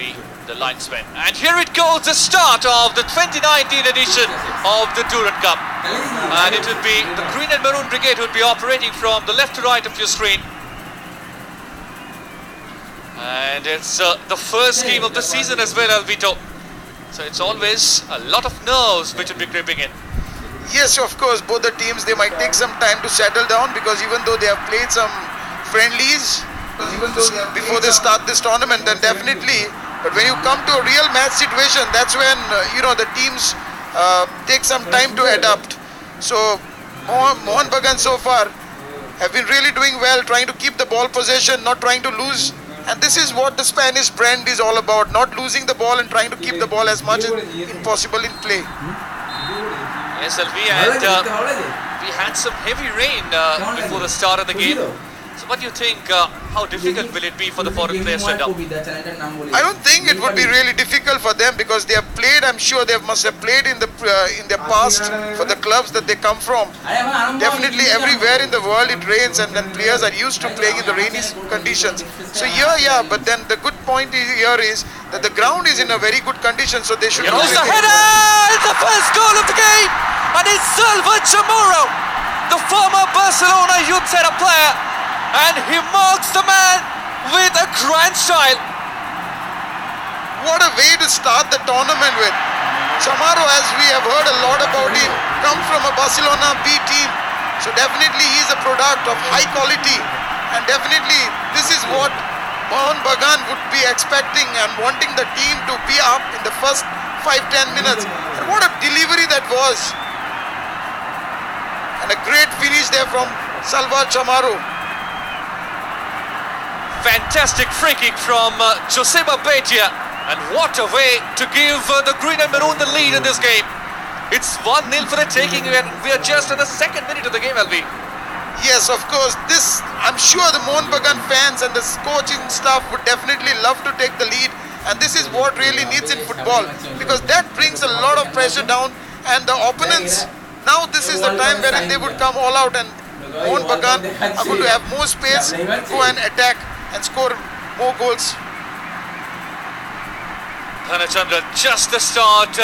be the linesman. And here it goes, the start of the 2019 edition of the Durand Cup. And it would be the Green and Maroon Brigade who would be operating from the left to right of your screen. And it's the first game of the season as well, Alvito. So it's always a lot of nerves which will be creeping in. Yes, of course, both the teams, they might take some time to settle down, because even though they have played some friendlies before they start this tournament, then definitely, but when you come to a real match situation, that's when the teams take some time to adapt. So Mohun Bagan so far have been really doing well, trying to keep the ball possession, not trying to lose. And this is what the Spanish brand is all about, not losing the ball and trying to keep the ball as much as possible in play. Yes, Alvi, and we had some heavy rain before the start of the game. So what do you think, how difficult will it be for the foreign players to adapt? I don't think it would be really difficult for them, because they have played, I'm sure they must have played in their past for the clubs that they come from. Definitely everywhere in the world it rains, and then players are used to playing in the rainy conditions. So yeah, but then the good point here is that the ground is in a very good condition, so they should... Here goes the header! It's the first goal of the game! And it's Silva Chamorro, the former Barcelona youth setup player. And he marks the man with a grand style. What a way to start the tournament with. Chamorro, as we have heard a lot about him, comes from a Barcelona B team. So definitely he is a product of high quality. And definitely this is what Mohun Bagan would be expecting and wanting the team to be up in the first 5-10 minutes. And what a delivery that was. And a great finish there from Silva Chamorro. Fantastic free kick from Joseba Betia, and what a way to give the Green and Maroon the lead in this game. It's 1-0 for the taking, and we are just in the second minute of the game, Alvi. Yes, of course, I'm sure the Mohun Bagan fans and the coaching staff would definitely love to take the lead, and this is what really needs in football, because that brings a lot of pressure down, and the opponents, now this is the time wherein they would come all out, and Mohun Bagan are going to have more space to go and attack and score more goals. Dhanachandra, just the start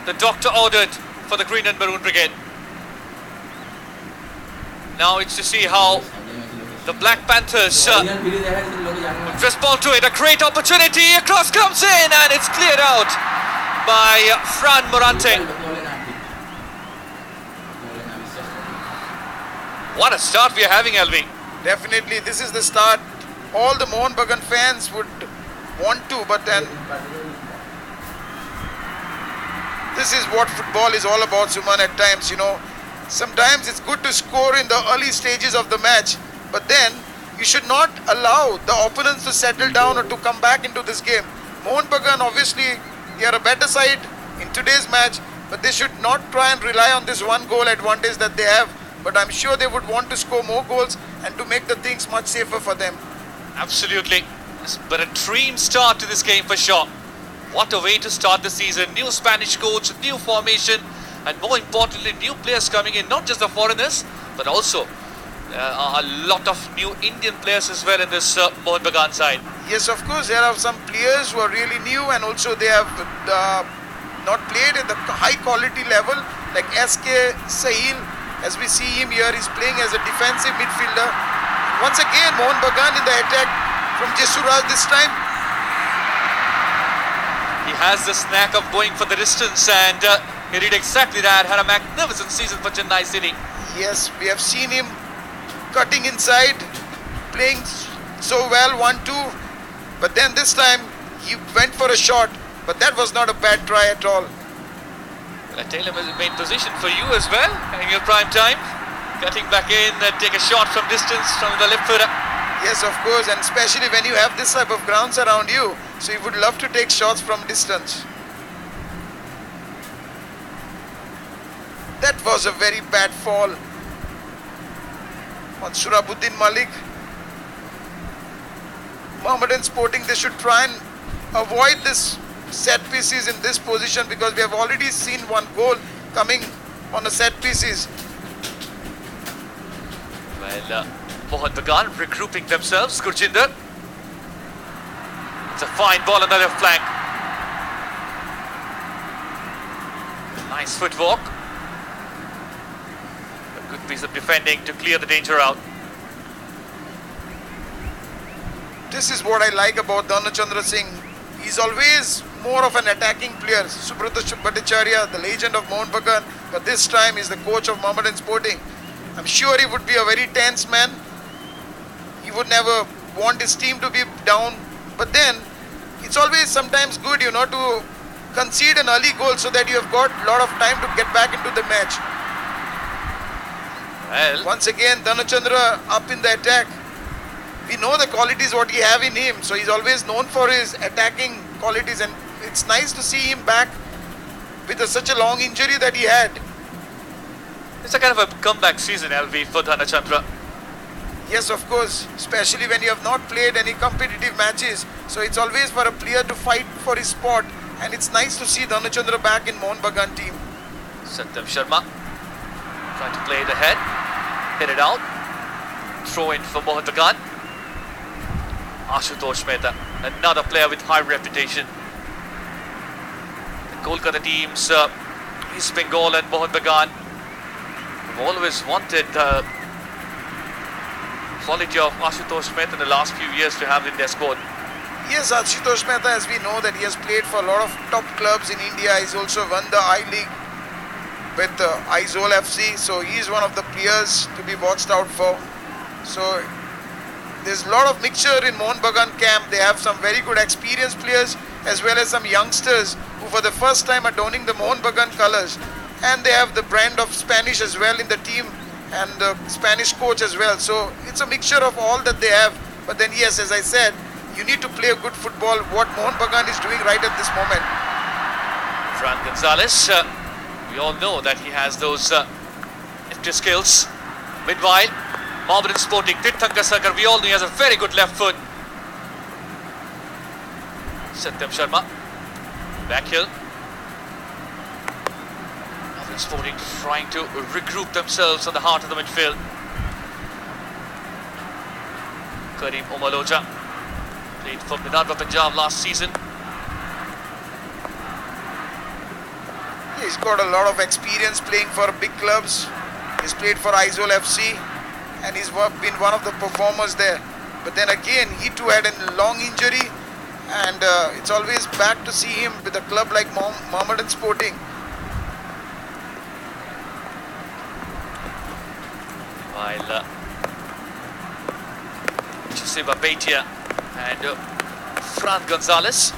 the doctor ordered for the Green and Maroon Brigade. Now it's to see how the Black Panthers respond to it. A great opportunity, a cross comes in and it's cleared out by Fran Morante. What a start we are having, Alvi. Definitely, this is the start. All the Mohun Bagan fans would want to, but then this is what football is all about, Suman, at times, Sometimes it's good to score in the early stages of the match, but then you should not allow the opponents to settle down or to come back into this game. Mohun Bagan, obviously, they are a better side in today's match, but they should not try and rely on this one goal advantage that they have. But I'm sure they would want to score more goals and to make the things much safer for them. Absolutely. But a dream start to this game for sure. What a way to start the season. New Spanish coach, new formation, and more importantly, new players coming in. Not just the foreigners, but also a lot of new Indian players as well in this Mohun Bagan side. Yes, of course. There are some players who are really new, and also they have not played at the high quality level, like SK Sahil. As we see him here, he's playing as a defensive midfielder. Once again, Mohun Bagan in the attack from Jesuraj this time. He has the knack of going for the distance, and he did exactly that. Had a magnificent season for Chennai City. Yes, we have seen him cutting inside, playing so well, 1-2. But then this time, he went for a shot, but that was not a bad try at all. A tailor-made position for you as well in your prime time. Cutting back in, take a shot from distance from the left footer. Yes, of course, and especially when you have this type of grounds around you, so you would love to take shots from distance. That was a very bad fall on Surabuddin Malik. Mohammedan Sporting, they should try and avoid this set pieces in this position, because we have already seen one goal coming on a set pieces. Well, Mohun Bagan regrouping themselves. Gurjinder. It's a fine ball on the left flank. Nice footwork. A good piece of defending to clear the danger out. This is what I like about Dhanachandra Singh. He's always more of an attacking player. Subrata Bhattacharya, the legend of Mohun Bagan, but this time he's the coach of Mohammedan Sporting. I'm sure he would be a very tense man. He would never want his team to be down. But then, it's always sometimes good, to concede an early goal so that you have got a lot of time to get back into the match. Well, once again, Dhanachandra up in the attack. We know the qualities what he have in him, so he's always known for his attacking qualities, and it's nice to see him back with such a long injury that he had. it's a kind of a comeback season, LV, for Dhanachandra. Yes, of course, especially when you have not played any competitive matches, so it's always for a player to fight for his spot, and it's nice to see Dhanachandra back in Mohun Bagan team. Satyam Sharma trying to play it ahead, hit it out, throw in for Mohun Bagan. Ashutosh Mehta, another player with high reputation. The Kolkata teams, East Bengal and Mohun Bagan, have always wanted the quality of Ashutosh Mehta in the last few years to have in their squad. Yes, Ashutosh Mehta, as we know that he has played for a lot of top clubs in India. He's also won the I-League with Aizawl FC, so he's one of the players to be watched out for. So there's a lot of mixture in Mohun Bagan camp. They have some very good experienced players as well as some youngsters who for the first time are donning the Mohun Bagan colours. And they have the brand of Spanish as well in the team and the Spanish coach as well. So it's a mixture of all that they have. But then yes, as I said, you need to play a good football, what Mohun Bagan is doing right at this moment. Durand Gonzalez, we all know that he has those nifty skills. Meanwhile, Mohammedan Sporting, Tirthankar Sarkar, we all know he has a very good left foot. Satyam Sharma, backheel. Mohammedan Sporting trying to regroup themselves on the heart of the midfield. Karim Omaloja played for Minerva Punjab last season. He's got a lot of experience playing for big clubs. He's played for Aizawl FC. And he's been one of the performers there. But then again, he too had a long injury, and it's always back to see him with a club like Mohammedan Sporting. While Joseba Beitia and Fran Gonzalez,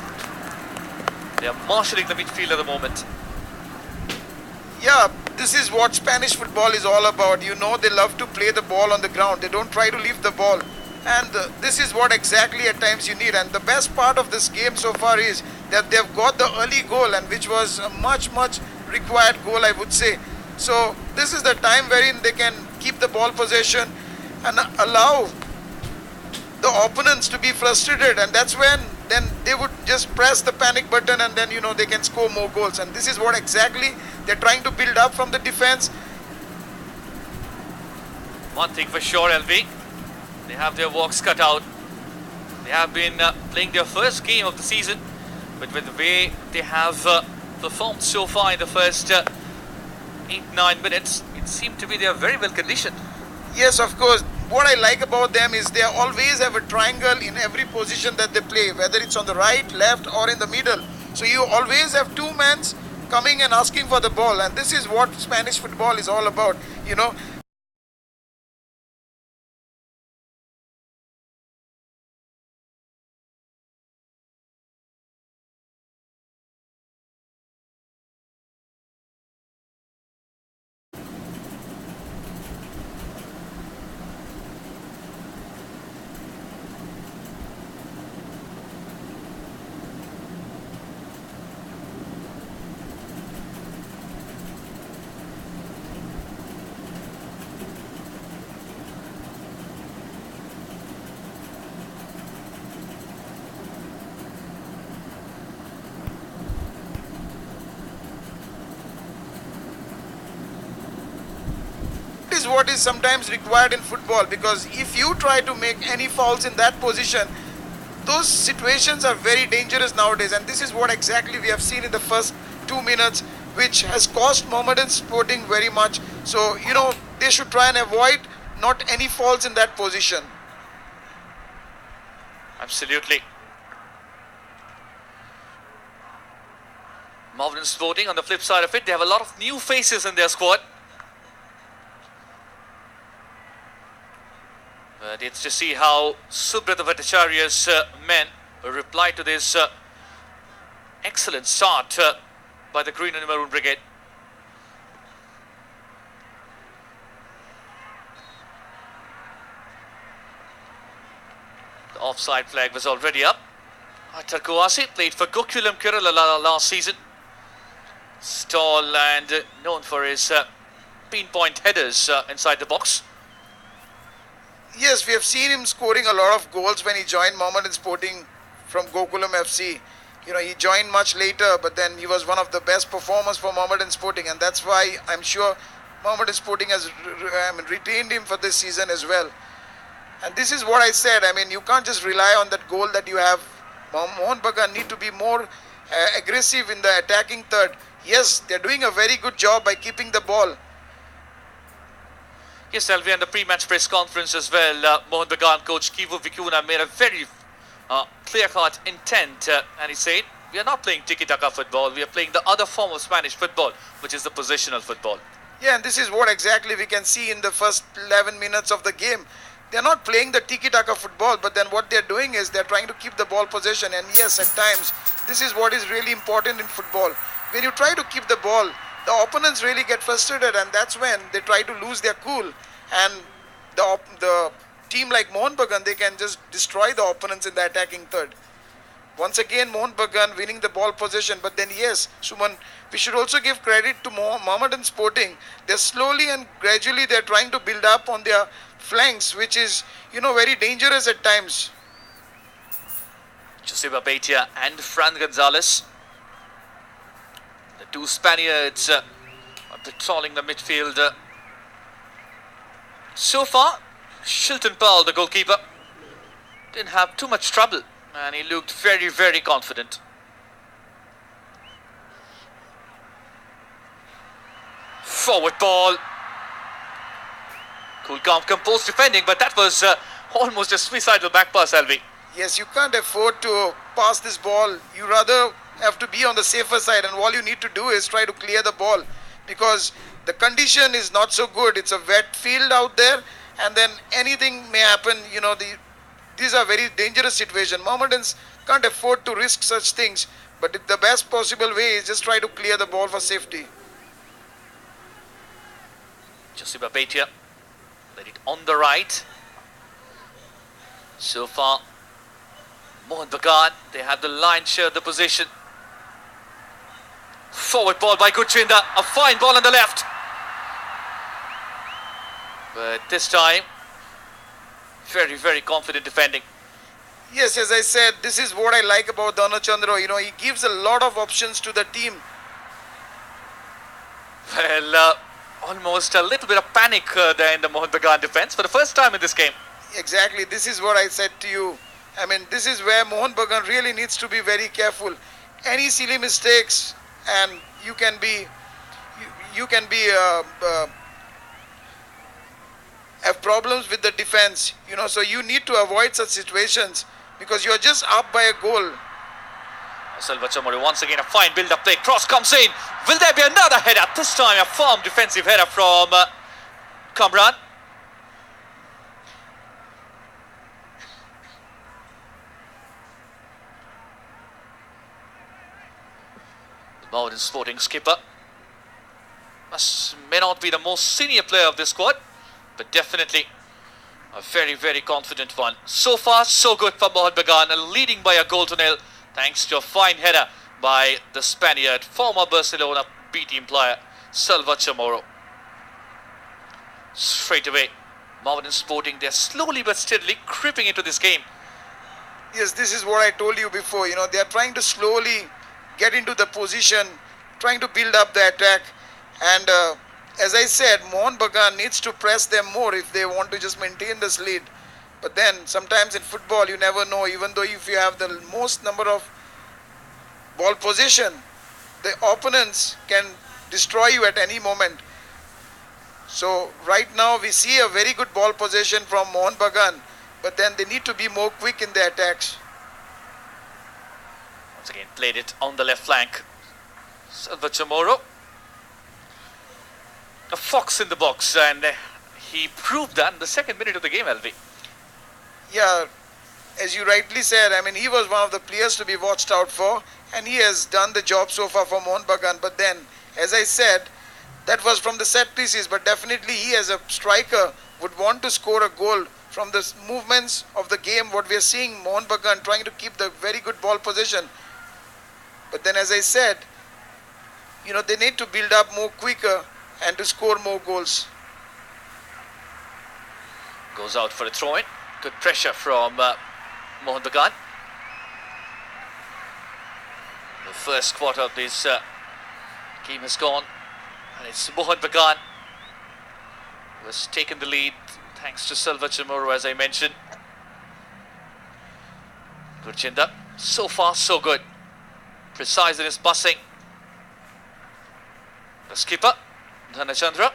they are marshalling the midfield at the moment. Yeah, this is what Spanish football is all about. They love to play the ball on the ground. They don't try to leave the ball. And this is what exactly at times you need. And the best part of this game so far is that they've got the early goal, and which was a much required goal, I would say. So this is the time wherein they can keep the ball possession and allow the opponents to be frustrated. And that's when then they would just press the panic button, and then they can score more goals. And this is what exactly they're trying to build up from the defense. One thing for sure, LV, they have their works cut out. They have been playing their first game of the season, but with the way they have performed so far in the first 8-9 minutes, it seemed to be they are very well conditioned. Yes, of course. What I like about them is they always have a triangle in every position that they play, whether it's on the right, left or in the middle. So you always have two men coming and asking for the ball, and this is what Spanish football is all about, is what is sometimes required in football, because if you try to make any fouls in that position, those situations are very dangerous nowadays, and this is what exactly we have seen in the first 2 minutes, which has cost Mohammedan Sporting very much. So, they should try and avoid not any faults in that position. Absolutely. Mohun Sporting, on the flip side of it, they have a lot of new faces in their squad. But it's to see how Subrata Bhattacharya's men reply to this excellent start by the Green and Maroon Brigade. The offside flag was already up. Tarkuwasi played for Gokulam Kerala last season. Tall and known for his pinpoint headers inside the box. Yes, we have seen him scoring a lot of goals when he joined Mohammedan Sporting from Gokulam FC. He joined much later, but then he was one of the best performers for Mohammedan Sporting, and that's why I'm sure Mohammedan Sporting has retained him for this season as well. And this is what I said. You can't just rely on that goal that you have. Mohun Bagan need to be more aggressive in the attacking third. Yes, they're doing a very good job by keeping the ball. Yes, Selvi, and the pre-match press conference as well, Mohun Bagan coach Kivu Vikuna made a very clear-cut intent, and he said, we are not playing tiki-taka football, we are playing the other form of Spanish football, which is the positional football. Yeah, and this is what exactly we can see in the first 11 minutes of the game. They're not playing the tiki-taka football, but then what they're doing is they're trying to keep the ball possession. And yes, at times, this is what is really important in football. When you try to keep the ball, the opponents really get frustrated, and that's when they try to lose their cool. And the team like Mohun Bagan, they can just destroy the opponents in the attacking third. Once again, Mohun Bagan winning the ball possession. But then yes, Suman, we should also give credit to Mohammedan Sporting. They're slowly and gradually they're trying to build up on their flanks, which is, very dangerous at times. Joseba Beitia and Fran Gonzalez, the two Spaniards are patrolling the midfield. So far, Shilton Pearl, the goalkeeper, didn't have too much trouble, and he looked very, very confident. Forward ball. Cool, calm, composed defending, but that was almost a suicidal back pass, Alvi. Yes, you can't afford to pass this ball. You rather have to be on the safer side, and all you need to do is try to clear the ball, because the condition is not so good. It's a wet field out there, and then anything may happen. These are very dangerous situations. Mohammedans can't afford to risk such things, but the best possible way is just try to clear the ball for safety. Joseba Beitia played it on the right. So far, Mohun Bagan, they have the lion's share of the position. Forward ball by Gurchinda, a fine ball on the left. But this time, very, very confident defending. Yes, as I said, this is what I like about Dano Chandra. He gives a lot of options to the team. Well, almost a little bit of panic there in the Mohun Bagan defense for the first time in this game. Exactly, this is what I said to you. This is where Mohun Bagan really needs to be very careful. Any silly mistakes, and you can be have problems with the defense. So you need to avoid such situations, because you are just up by a goal. Salvachamori once again, a fine build-up play. Cross comes in. Will there be another header? This time a firm defensive header from Kamran. The Mohun Sporting skipper may not be the most senior player of this squad, but definitely a very, very confident one. So far, so good for Mohun Bagan, leading by a goal to nil, thanks to a fine header by the Spaniard, former Barcelona B-team player, Salva Chamorro. Straight away, Mohun Sporting, they're slowly but steadily creeping into this game. Yes, this is what I told you before. They are trying to slowly get into the position, trying to build up the attack. And as I said, Mohun Bagan needs to press them more if they want to just maintain this lead. But then sometimes in football you never know, even though if you have the most number of ball possession, the opponents can destroy you at any moment. So right now we see a very good ball possession from Mohun Bagan, but then they need to be more quick in their attacks. Once again played it on the left flank. Silva Chamorro. A fox in the box, and he proved that in the second minute of the game, LV. Yeah, as you rightly said, I mean, he was one of the players to be watched out for, and he has done the job so far for Mohun Bagan. But then, as I said, that was from the set pieces, but definitely he as a striker would want to score a goal from the movements of the game. What we are seeing, Mohun Bagan trying to keep the very good ball position. But then, as I said, you know, they need to build up more quicker and to score more goals. Goes out for a throw-in. Good pressure from Mohun Bagan. The first quarter of this game has gone, and it's Mohun Bagan who has taken the lead thanks to Silva Chamorro, as I mentioned. Gurchinda, so far so good. Precise in his passing. The skipper, Dhanachandra.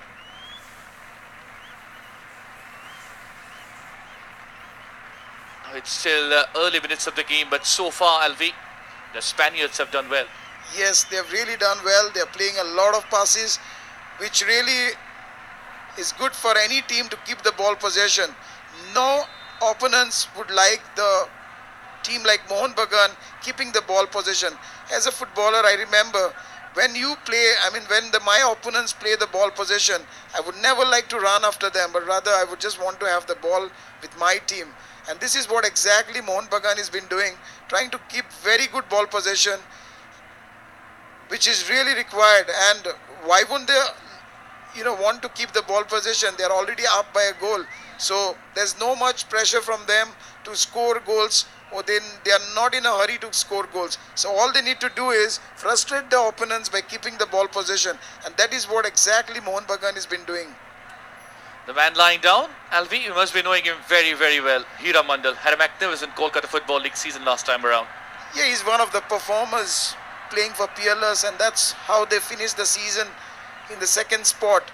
It's still early minutes of the game, but so far, LV, the Spaniards have done well. Yes, they've really done well. They're playing a lot of passes, which really is good for any team to keep the ball possession. No opponents would like the team like Mohun Bagan keeping the ball possession. As a footballer, I remember when you play, when my opponents play the ball possession, I would never like to run after them, but rather I would just want to have the ball with my team. And this is what exactly Mohun Bagan has been doing, trying to keep very good ball possession, which is really required. And why wouldn't they, want to keep the ball possession? They are already up by a goal. So there's no much pressure from them to score goals, or they are not in a hurry to score goals. So all they need to do is frustrate the opponents by keeping the ball possession. And that is what exactly Mohun Bagan has been doing. The man lying down, LV, you must be knowing him very, very well. Hira Mandal had a magnificent Kolkata Football League season last time around. Yeah, he's one of the performers playing for Peerless, and that's how they finished the season in the second spot.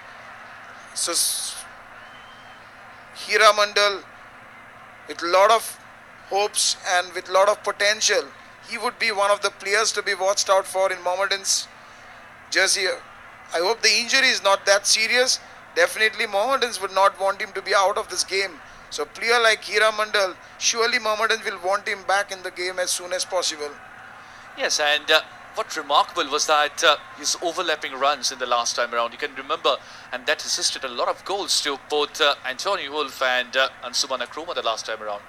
So Hira Mandal, with a lot of hopes and with a lot of potential, he would be one of the players to be watched out for in Mohammedan's jersey. I hope the injury is not that serious. Definitely Mohammedans would not want him to be out of this game. So a player like Hira Mandal, surely Mohammedans will want him back in the game as soon as possible. Yes, and what remarkable was that his overlapping runs in the last time around. You can remember, and that assisted a lot of goals to both Anthony Wolf and Ansumana Krumah the last time around.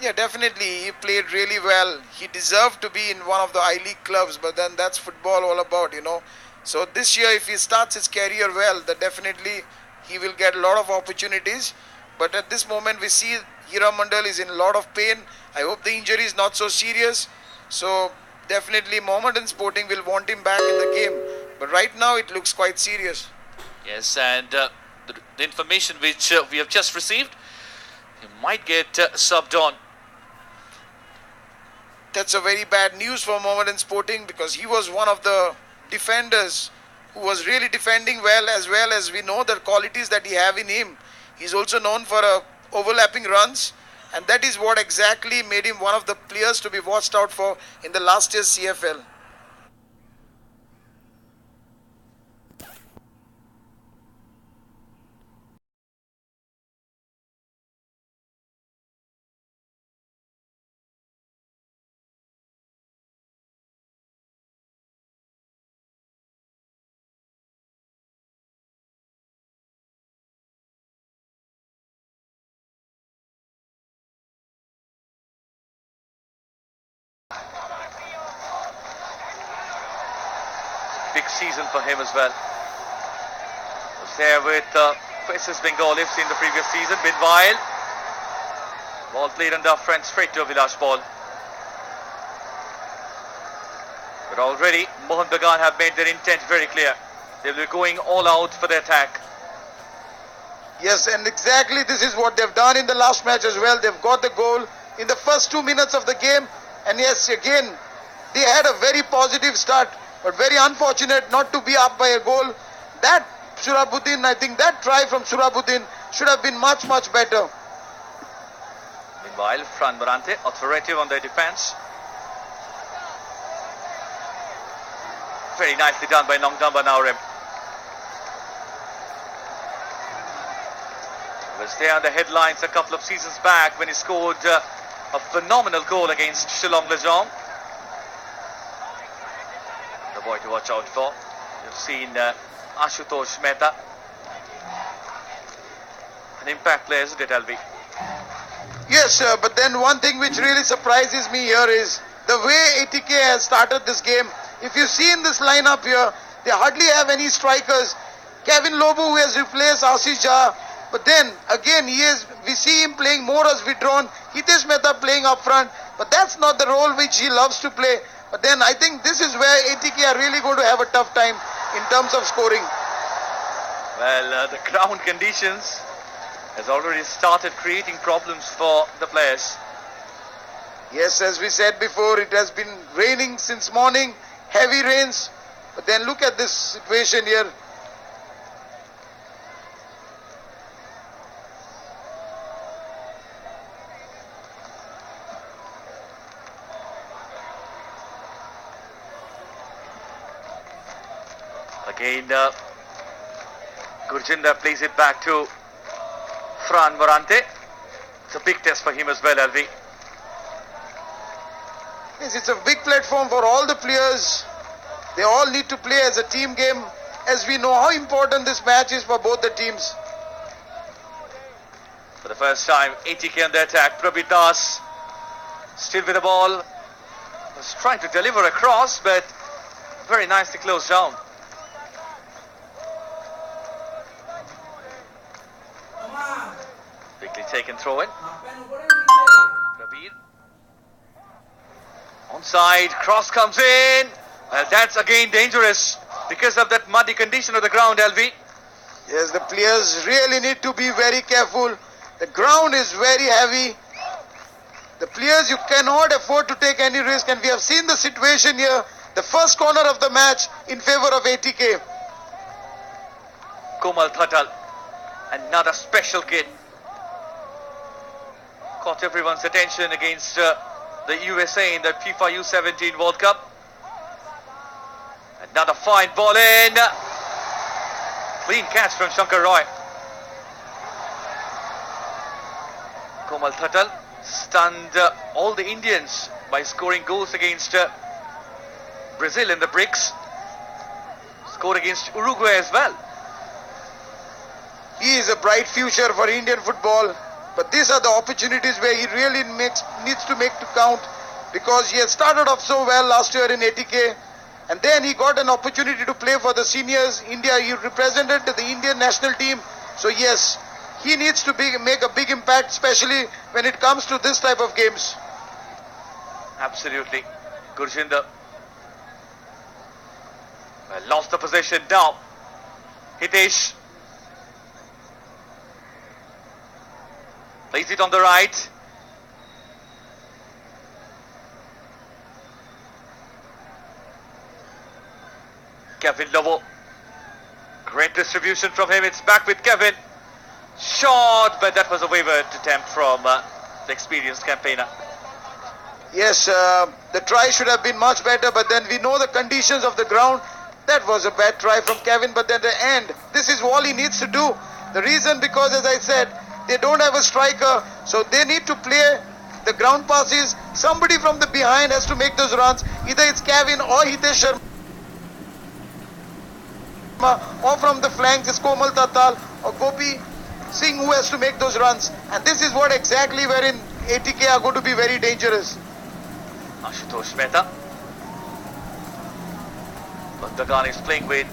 Yeah, definitely. He played really well. He deserved to be in one of the I-League clubs, but then that's football all about, So this year, if he starts his career well, then definitely he will get a lot of opportunities. But at this moment, we see Hira Mandal is in a lot of pain. I hope the injury is not so serious. So definitely Mohammedan Sporting will want him back in the game. But right now, it looks quite serious. Yes, and the information which we have just received, he might get subbed on. That's a very bad news for Mohammedan Sporting, because he was one of the defenders who was really defending well as we know the qualities that he have in him. He's also known for overlapping runs, and that is what exactly made him one of the players to be watched out for in the last year's CFL. Big season for him as well. Was there with Faces Bengalis in the previous season. Meanwhile, ball played under front straight to Vilash ball. But already Mohun Bagan have made their intent very clear. They will be going all out for the attack. Yes, and exactly this is what they've done in the last match as well. They've got the goal in the first 2 minutes of the game. And yes, again, they had a very positive start, but very unfortunate not to be up by a goal. That Surabuddin, I think that try from Surabuddin should have been much, much better. Meanwhile, Fran Morante, authoritative on their defense. Very nicely done by Nongdamba Naurem. Was there on the headlines a couple of seasons back when he scored a phenomenal goal against Shillong Lejong. The boy to watch out for. You've seen Ashutosh Mehta. An impact player, isn't it, LV? Yes, but then one thing which really surprises me here is the way ATK has started this game. If you see in this lineup here, they hardly have any strikers. Kevin Lobu, who has replaced Ashish Jha, but then again we see him playing more as withdrawn. Hitesh Mehta playing up front, but that's not the role which he loves to play. But then I think this is where ATK are really going to have a tough time in terms of scoring. Well, the ground conditions has already started creating problems for the players. Yes, as we said before, it has been raining since morning, heavy rains. But then look at this situation here. Again, Gurjinder plays it back to Fran Morante. It's a big test for him as well, LV. Yes, it's a big platform for all the players. They all need to play as a team game, as we know how important this match is for both the teams. For the first time, ATK on the attack. Prabir Das still with the ball. Was trying to deliver a cross, but very nicely closed down. Quickly taken throw in. Prabir. Onside, cross comes in. Well, that's again dangerous because of that muddy condition of the ground, LV. Yes, the players really need to be very careful. The ground is very heavy. The players, you cannot afford to take any risk, and we have seen the situation here. The first corner of the match in favor of ATK. Komal Thatal, another special kid. Caught everyone's attention against the USA in the FIFA U17 World Cup. Another fine ball in. Clean catch from Shankar Roy. Komal Thatal stunned all the Indians by scoring goals against Brazil in the BRICS. Scored against Uruguay as well. He is a bright future for Indian football. But these are the opportunities where he really needs to make to count, because he had started off so well last year in ATK, and then he got an opportunity to play for the seniors. India, he represented the Indian national team. So yes, he needs to make a big impact, especially when it comes to this type of games. Absolutely. Gurjinder lost the possession now. Hitesh plays it on the right. Kevin Lobo. Great distribution from him. It's back with Kevin. Shot, but that was a wayward attempt from the experienced campaigner. Yes, the try should have been much better, but then we know the conditions of the ground. That was a bad try from Kevin, but at the end, this is all he needs to do. The reason, because as I said, they don't have a striker, so they need to play the ground passes. Somebody from the behind has to make those runs. Either it's Kevin or Hitesh Sharma, or from the flanks it's Komal Thatal or Gopi Singh who has to make those runs. And this is what exactly wherein ATK are going to be very dangerous. Ashutosh Mehta. Mohun Bagan is playing with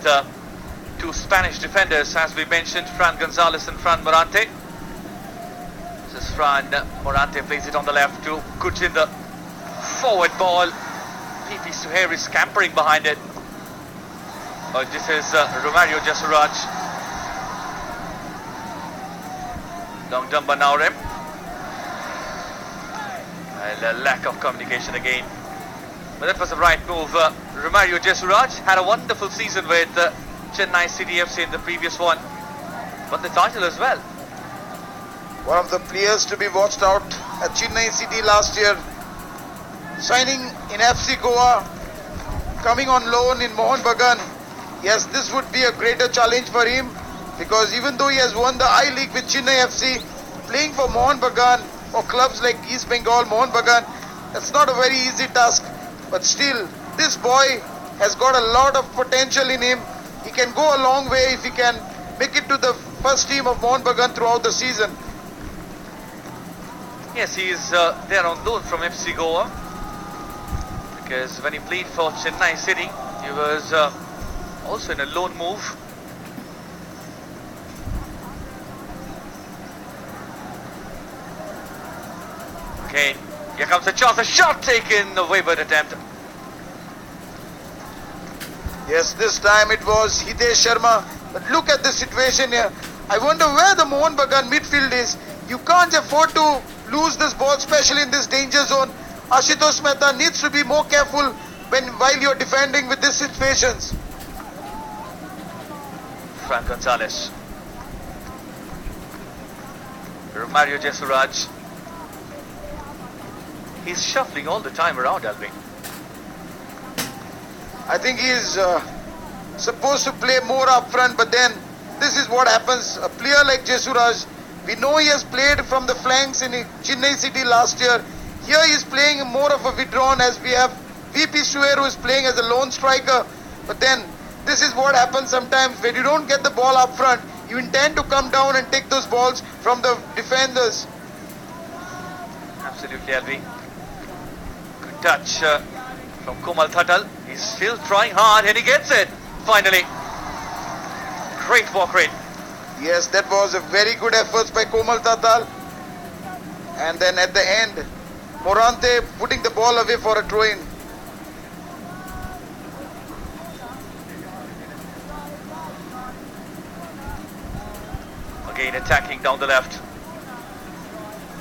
two Spanish defenders, as we mentioned, Fran Gonzalez and Fran Morante. This is Fran Morante, plays it on the left to Gurjinder. Forward ball. PP Suhair is scampering behind it. This is Romario Jassuraj. Long Dumba now, Rem. And a lack of communication again. But that was the right move. Romario Jesuraj had a wonderful season with Chennai City FC in the previous one. Won the title as well. One of the players to be watched out at Chennai City last year. Signing in FC Goa, coming on loan in Mohun Bagan. Yes, this would be a greater challenge for him, because even though he has won the I-League with Chennai FC, playing for Mohun Bagan or clubs like East Bengal, Mohun Bagan, that's not a very easy task. But still, this boy has got a lot of potential in him. He can go a long way if he can make it to the first team of Mohun Bagan throughout the season. Yes, he is there on loan from FC Goa, because when he played for Chennai City, he was also in a loan move. Okay, here comes a chance, a shot taken, a wayward attempt. Yes, this time it was Hitesh Sharma. But look at the situation here. I wonder where the Mohun Bagan midfield is. You can't afford to lose this ball, especially in this danger zone. Ashutosh Mehta needs to be more careful while you're defending with these situations. Frank Gonzalez. Romario Jesuraj. He's shuffling all the time around, Alvin. I think he's supposed to play more up front, but then this is what happens. A player like Jesuraj, we know he has played from the flanks in Chennai City last year. Here he is playing more of a withdrawn, as we have VP Suer, who is playing as a lone striker. But then this is what happens sometimes when you don't get the ball up front. You intend to come down and take those balls from the defenders. Absolutely, Alvi. Good touch from Komal Thatal. He's still trying hard and he gets it. Finally. Great walk rate. Yes, that was a very good effort by Komal Thatal. And then at the end, Morante putting the ball away for a throw-in. Again attacking down the left.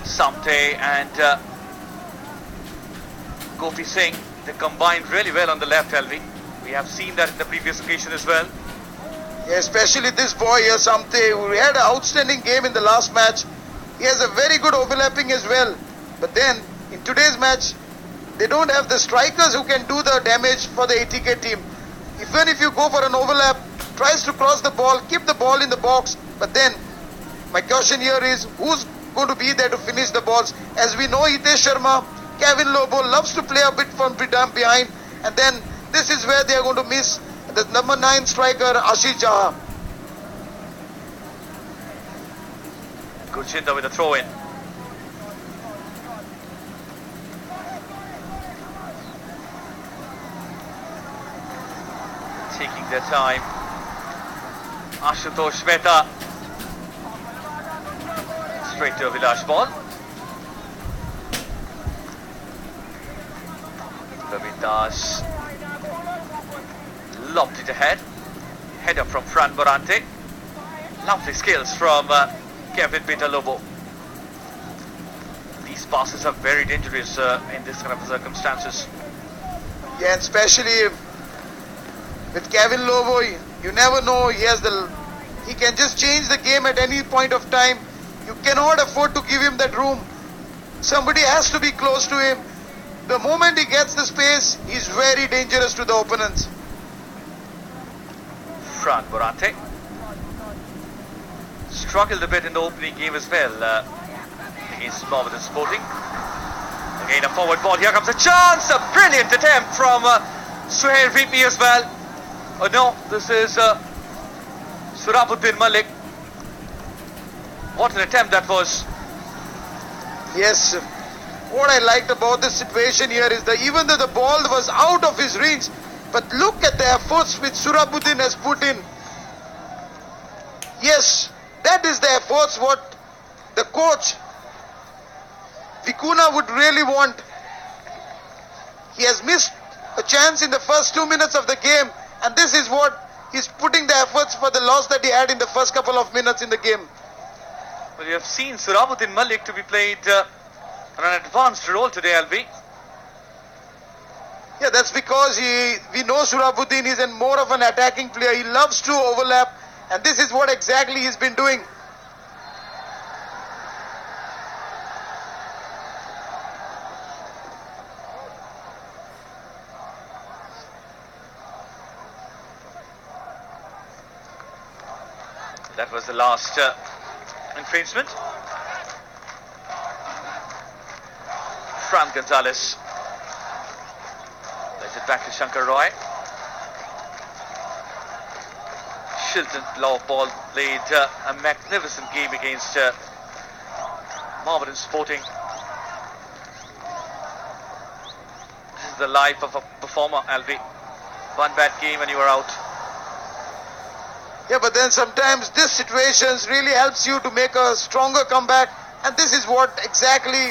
Samte and Gopi Singh, they combined really well on the left, Alvi. We have seen that in the previous occasion as well. Yeah, especially this boy here, Samte, who had an outstanding game in the last match. He has a very good overlapping as well. But then, in today's match, they don't have the strikers who can do the damage for the ATK team. Even if you go for an overlap, tries to cross the ball, keep the ball in the box. But then, my question here is, who's going to be there to finish the balls? As we know, Hitesh Sharma, Kevin Lobo loves to play a bit from behind. And then, this is where they are going to miss the number 9 striker, Ashish Jha. Gurchinda with a throw-in. Taking their time. Ashutosh Mehta. Straight to a Vilash ball. Praveen Das lobbed it ahead. Header from Fran Morante. Lovely skills from Kevin Lobo. These passes are very dangerous in this kind of circumstances. Yeah, and especially with Kevin Lobo, you never know. He can just change the game at any point of time. You cannot afford to give him that room. Somebody has to be close to him. The moment he gets the space, he's very dangerous to the opponents. Fran Morante struggled a bit in the opening game as well against Mohammedan Sporting. Again a forward ball, here comes a chance, a brilliant attempt from Suhail VP as well. Oh no, this is Surabuddin Malik. What an attempt that was. Yes, what I liked about this situation here is that even though the ball was out of his reach, but look at the efforts which Surabuddin has put in. Yes, that is the efforts what the coach Vicuna would really want. He has missed a chance in the first 2 minutes of the game, and this is what he's putting the efforts for the loss that he had in the first couple of minutes in the game. Well, you have seen Surabuddin Malik to be played on an advanced role today, LV. Yeah, that's because we know Surabuddin is more of an attacking player. He loves to overlap, and this is what exactly he's been doing. That was the last infringement. Fran Gonzalez. Plays it back to Shankar Roy. Shilton Law Ball played a magnificent game against Mohammedan Sporting. This is the life of a performer, Alvi. One bad game and you are out. Yeah, but then sometimes this situations really helps you to make a stronger comeback, and this is what exactly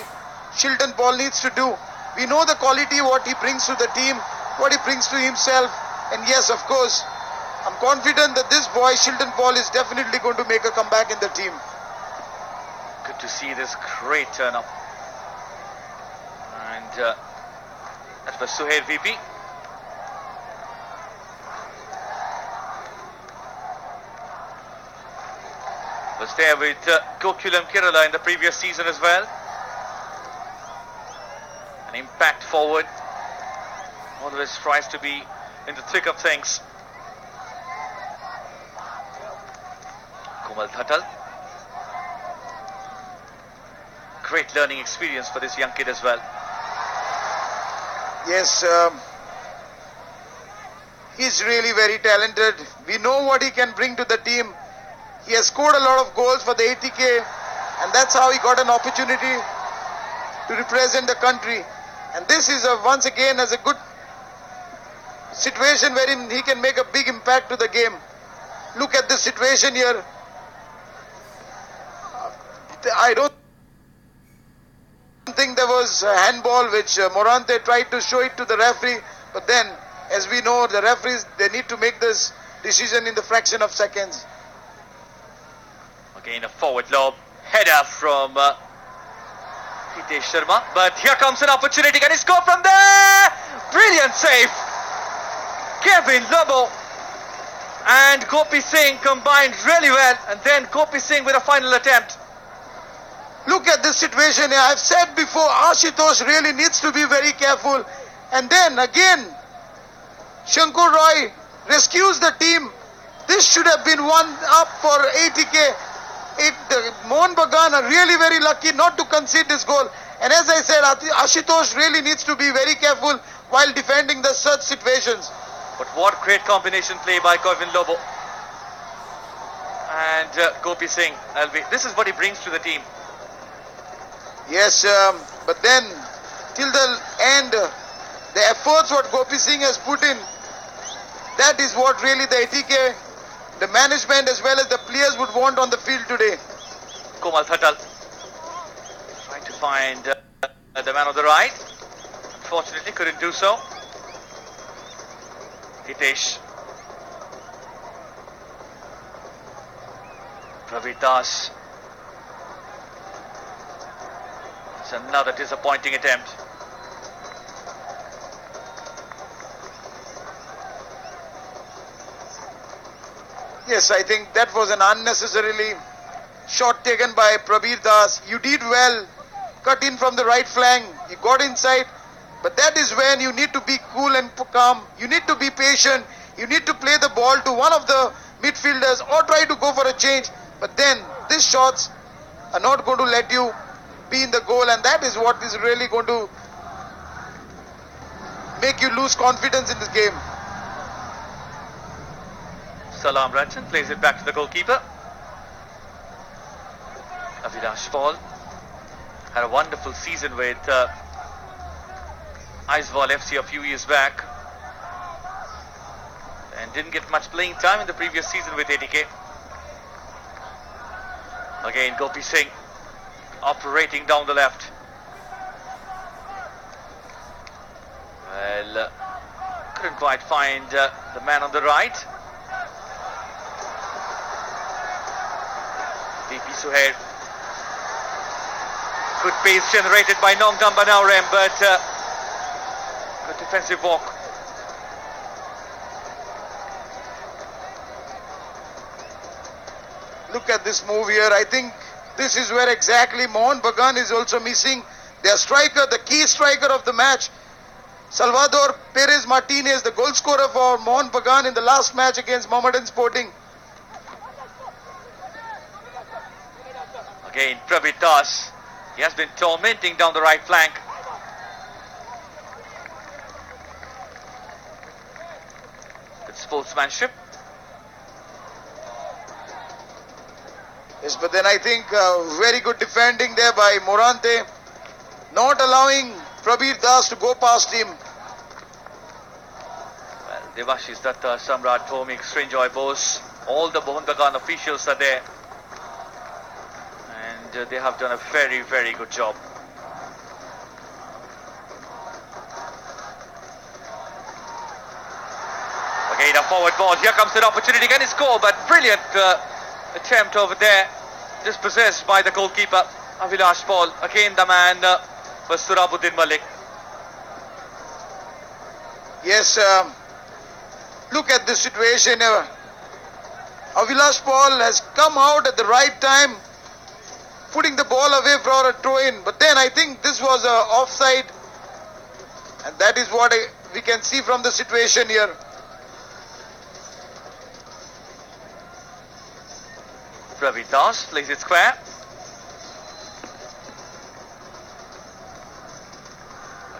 Shilton Paul needs to do. We know the quality, what he brings to the team, what he brings to himself, and yes, of course, I'm confident that this boy Shilton Paul is definitely going to make a comeback in the team. Good to see this great turn up. And that was Suhail VP. Was there with Gokulam Kerala in the previous season as well. An impact forward. Always tries to be in the thick of things. Komal Thatal. Great learning experience for this young kid as well. Yes, he's really very talented. We know what he can bring to the team. He has scored a lot of goals for the ATK, and that's how he got an opportunity to represent the country. And this is once again as a good situation wherein he can make a big impact to the game. Look at this situation here. I don't think there was a handball which Morante tried to show it to the referee, but then as we know, the referees, they need to make this decision in the fraction of seconds. Again a forward lob, header from Hitesh Sharma, but here comes an opportunity. Can he score from there? Brilliant save. Kevin Lobo and Gopi Singh combined really well, and then Gopi Singh with a final attempt. Look at this situation here. I've said before, Ashutosh really needs to be very careful. And then again, Shankar Roy rescues the team. This should have been one up for ATK. Mohun Bagan are really very lucky not to concede this goal. And as I said, Ashutosh really needs to be very careful while defending the such situations. But what great combination play by Kevin Lobo and Gopi Singh. This is what he brings to the team. Yes, but then till the end, the efforts what Gopi Singh has put in, that is what really the ATK, the management as well as the players would want on the field today. Komal Thatal trying to find the man on the right. Unfortunately couldn't do so. Hitesh. Praveer Das. It's another disappointing attempt. Yes, I think that was an unnecessarily shot taken by Praveer Das. You did well, cut in from the right flank, you got inside, but that is when you need to be cool and calm. You need to be patient. You need to play the ball to one of the midfielders or try to go for a change. But then these shots are not going to let you be in the goal, and that is what is really going to make you lose confidence in this game. Salam Ranjan plays it back to the goalkeeper. Avinash Paul had a wonderful season with Aizwal FC a few years back and didn't get much playing time in the previous season with ATK. Again Gopi Singh operating down the left. Well, couldn't quite find the man on the right. VP Suhail Good pace generated by Nongdam Banaurem, but good defensive walk. Look at this move here. I think this is where exactly Mohun Bagan is also missing their striker, the key striker of the match. Salvador Perez Martinez, the goal scorer for Mohun Bagan in the last match against Mohammedan Sporting. Again, Prabir Das. He has been tormenting down the right flank. Good sportsmanship. Yes, but then I think very good defending there by Morante, not allowing Prabir Das to go past him. Well, Devashish Datta, Samrat Bhomik, Srinjoy Bose, all the Mohun Bagan officials are there. And they have done a very, very good job. Again, a forward ball. Here comes an opportunity. Can he score? But brilliant attempt over there. Dispossessed by the goalkeeper, Avilash Paul. Again, the man was Surabuddin Malik. Yes, look at this situation. Avilash Paul has come out at the right time, putting the ball away for a throw-in. But then I think this was offside. And that is what we can see from the situation here. Prabir Das plays it square.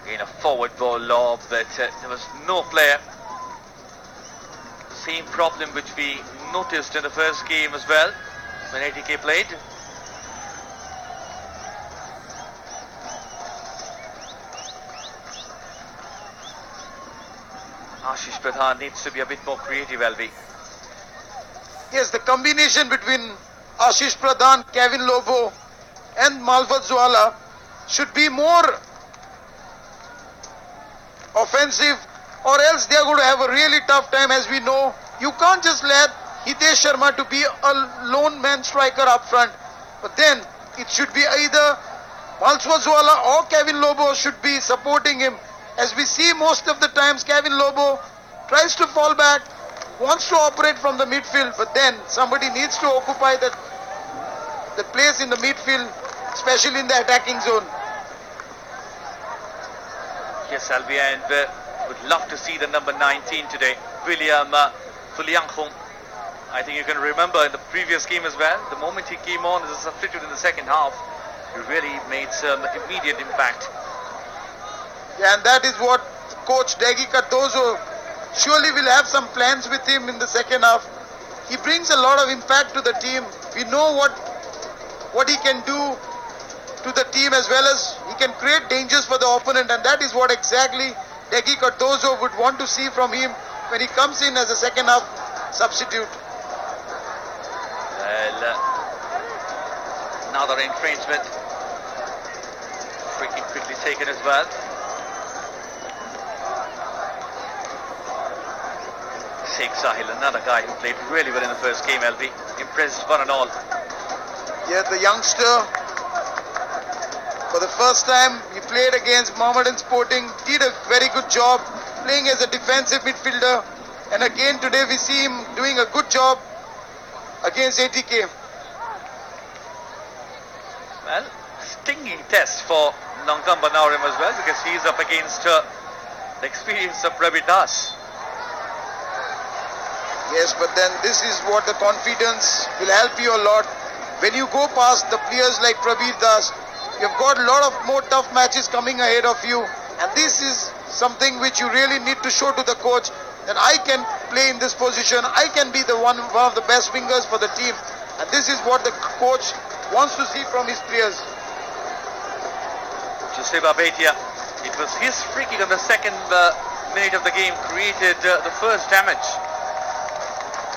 Again, a forward ball lob, but there was no player. Same problem which we noticed in the first game as well, when ATK played. Ashish Pradhan needs to be a bit more creative, LV. Yes, the combination between Ashish Pradhan, Kevin Lobo and Malvat Zwala should be more offensive, or else they are going to have a really tough time. As we know, you can't just let Hitesh Sharma to be a lone man striker up front, but then it should be either Malvat Zwala or Kevin Lobo should be supporting him. As we see most of the times, Kevin Lobo tries to fall back, wants to operate from the midfield, but then somebody needs to occupy the place in the midfield, especially in the attacking zone. Yes, Albi, and would love to see the number 19 today, William Fulianghong. I think you can remember in the previous game as well, the moment he came on as a substitute in the second half, he really made some immediate impact. Yeah, and that is what coach Degi Cardozo surely will have some plans with him in the second half. He brings a lot of impact to the team. We know what he can do to the team, as well as he can create dangers for the opponent, and that is what exactly Degi Cardozo would want to see from him when he comes in as a second half substitute. Well, another infringement. Free kick quickly taken as well. Sheikh Sahil, another guy who played really well in the first game, LB. Impressed one and all. Yeah, the youngster, for the first time he played against Mohammedan Sporting, did a very good job playing as a defensive midfielder, and again today we see him doing a good job against ATK. Well, stinging test for Nongdam Banaurem as well, because he is up against the experience of Prabir Das. Yes, but then this is what the confidence will help you a lot. When you go past the players like Prabir Das, you've got a lot of more tough matches coming ahead of you. And this is something which you really need to show to the coach, that I can play in this position, I can be the one of the best wingers for the team. And this is what the coach wants to see from his players. Joseba Beitia, it was his free kick on the second minute of the game created the first damage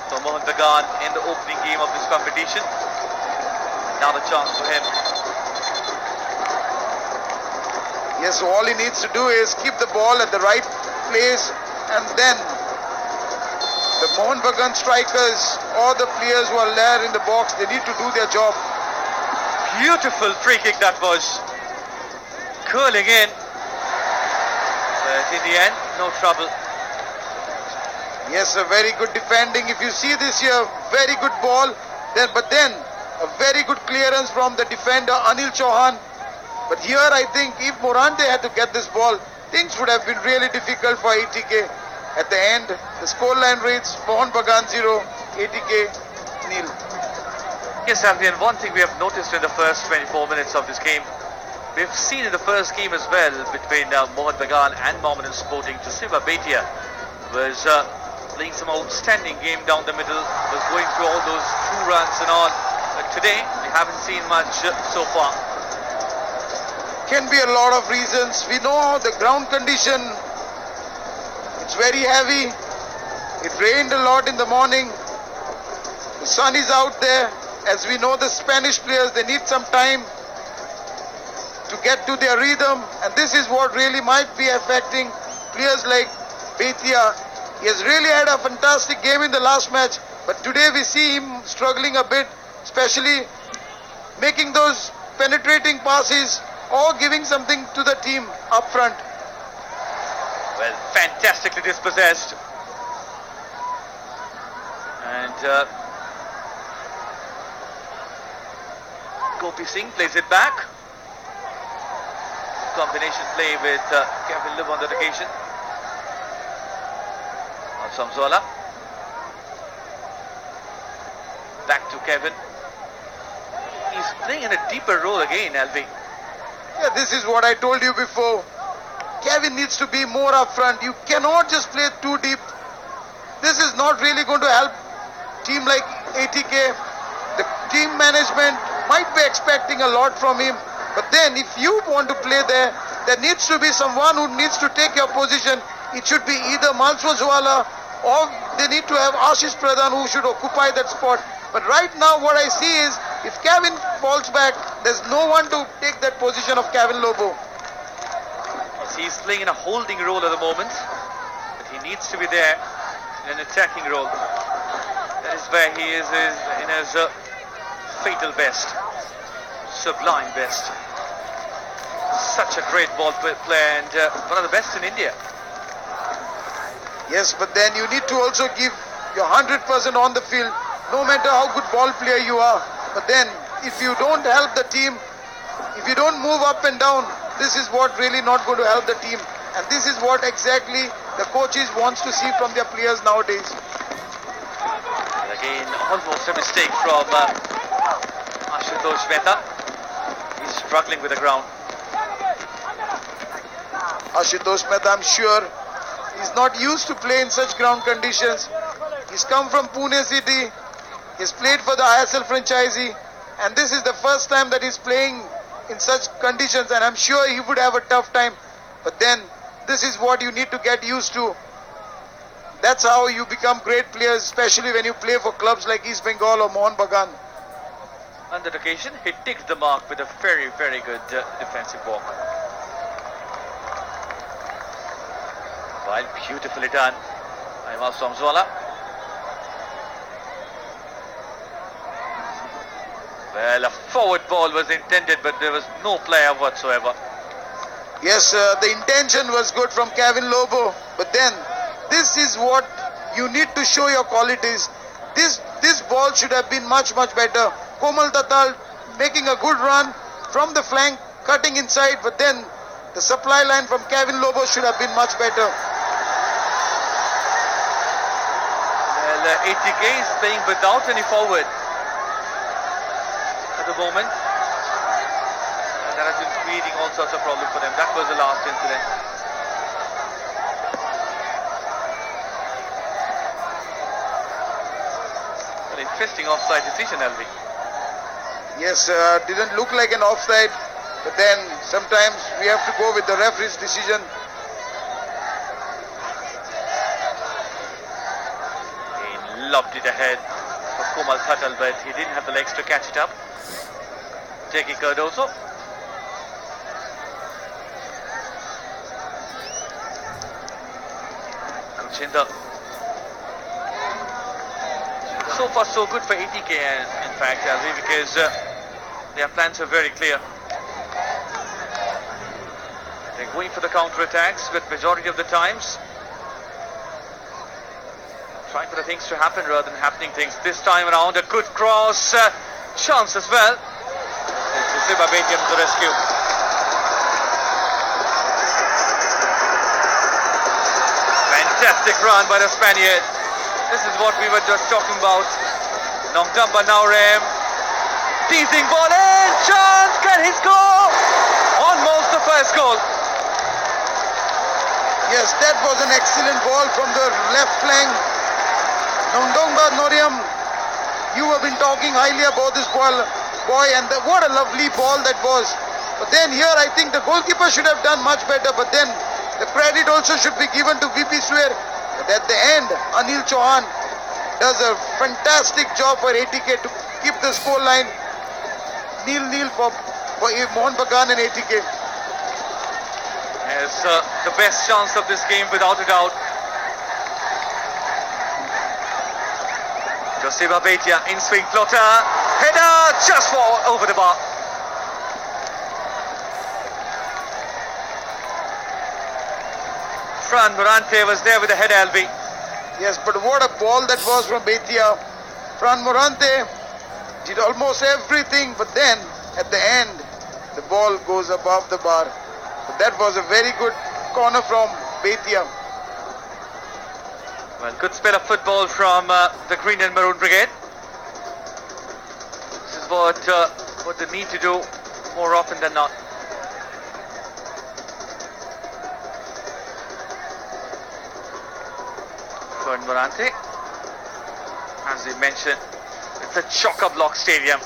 for Mohun Bagan in the opening game of this competition. Another chance for him. Yes, so all he needs to do is keep the ball at the right place, and then the Mohun Bagan strikers or the players who are there in the box, they need to do their job. Beautiful free kick that was. curling in. But in the end, no trouble. Yes, a very good defending. If you see this here, very good ball. But then a very good clearance from the defender Anil Chauhan. But here I think if Morante had to get this ball, things would have been really difficult for ATK. At the end, the scoreline reads Mohun Bagan 0, ATK nil. Yes, Alvin, one thing we have noticed in the first 24 minutes of this game, we've seen in the first game as well between Mohun Bagan and Mohammedan Sporting, Jasiba Betia was playing some outstanding game down the middle, was going through all those true runs and all. But today, we haven't seen much so far. Can be a lot of reasons. We know the ground condition, it's very heavy. It rained a lot in the morning. The sun is out there. As we know, the Spanish players, they need some time to get to their rhythm, and this is what really might be affecting players like Betia. He has really had a fantastic game in the last match, but today we see him struggling a bit, especially making those penetrating passes or giving something to the team up front. Well, fantastically dispossessed. And Gopi Singh plays it back. Combination play with Kevin Liv on that occasion. Samzola. Back to Kevin. He's playing in a deeper role again, Alvi. Yeah, this is what I told you before. Kevin needs to be more up front. You cannot just play too deep. This is not really going to help team like ATK. The team management might be expecting a lot from him. But then if you want to play there, there needs to be someone who needs to take your position. It should be either Manswazwala or they need to have Ashish Pradhan who should occupy that spot. But right now what I see is if Kevin falls back, there's no one to take that position of Kevin Lobo. Yes, he's playing in a holding role at the moment, but he needs to be there in an attacking role. That is where he is in his fatal best, sublime best. Such a great ball player and one of the best in India. Yes, but then you need to also give your 100% on the field, no matter how good ball player you are. But then if you don't help the team, if you don't move up and down, this is what really not going to help the team. And this is what exactly the coaches wants to see from their players nowadays. And again, almost a mistake from Ashutosh Mehta. He's struggling with the ground. Ashutosh Mehta, I'm sure, he's not used to play in such ground conditions. He's come from Pune City. He's played for the ISL franchisee. And this is the first time that he's playing in such conditions. And I'm sure he would have a tough time. But then, this is what you need to get used to. That's how you become great players, especially when you play for clubs like East Bengal or Mohun Bagan. On that occasion, he ticked the mark with a very, very good defensive walk. While beautifully done by Samzola. Well, a forward ball was intended, but there was no player whatsoever. Yes, the intention was good from Kevin Lobo, but then this is what you need to show your qualities. This ball should have been much better. Komal Tatal making a good run from the flank, cutting inside, but then the supply line from Kevin Lobo should have been much better. Well, ATK is playing without any forward at the moment. And that has been creating all sorts of problems for them. That was the last incident. An interesting offside decision, Alvi. Yes, didn't look like an offside, but then sometimes we have to go with the referee's decision. He lobbed it ahead for Komal Tatal, but he didn't have the legs to catch it up. Jackie Cardoso. Kuchinder. So far so good for ATK in fact, Alvi, because their plans are very clear. going for the counter-attacks with majority of the times. Trying for the things to happen rather than happening things. This time around, a good cross. Chance as well. Joseba Betia to the rescue. Fantastic run by the Spaniard. This is what we were just talking about. Nongdamba Naurem. Teasing ball in. Chance. Can he score? Almost the first goal. Yes, that was an excellent ball from the left flank. Nongdamba Naurem, you have been talking highly about this ball, boy, and what a lovely ball that was. But then here, I think the goalkeeper should have done much better. But then the credit also should be given to VP Swear. But at the end, Anil Chauhan does a fantastic job for ATK to keep the score line 0-0 for Mohun Bagan and ATK. Yes, the best chance of this game without a doubt. Joseba Betia, in-swing floater, header just for over the bar. Fran Morante was there with the header, Albi. Yes, but what a ball that was from Betia. Fran Morante did almost everything, but then at the end, the ball goes above the bar. But that was a very good corner from Betia. Well, good spell of football from the Green and Maroon Brigade. This is what they need to do more often than not. Fern Morante, as we mentioned, it's a chock-a-block stadium.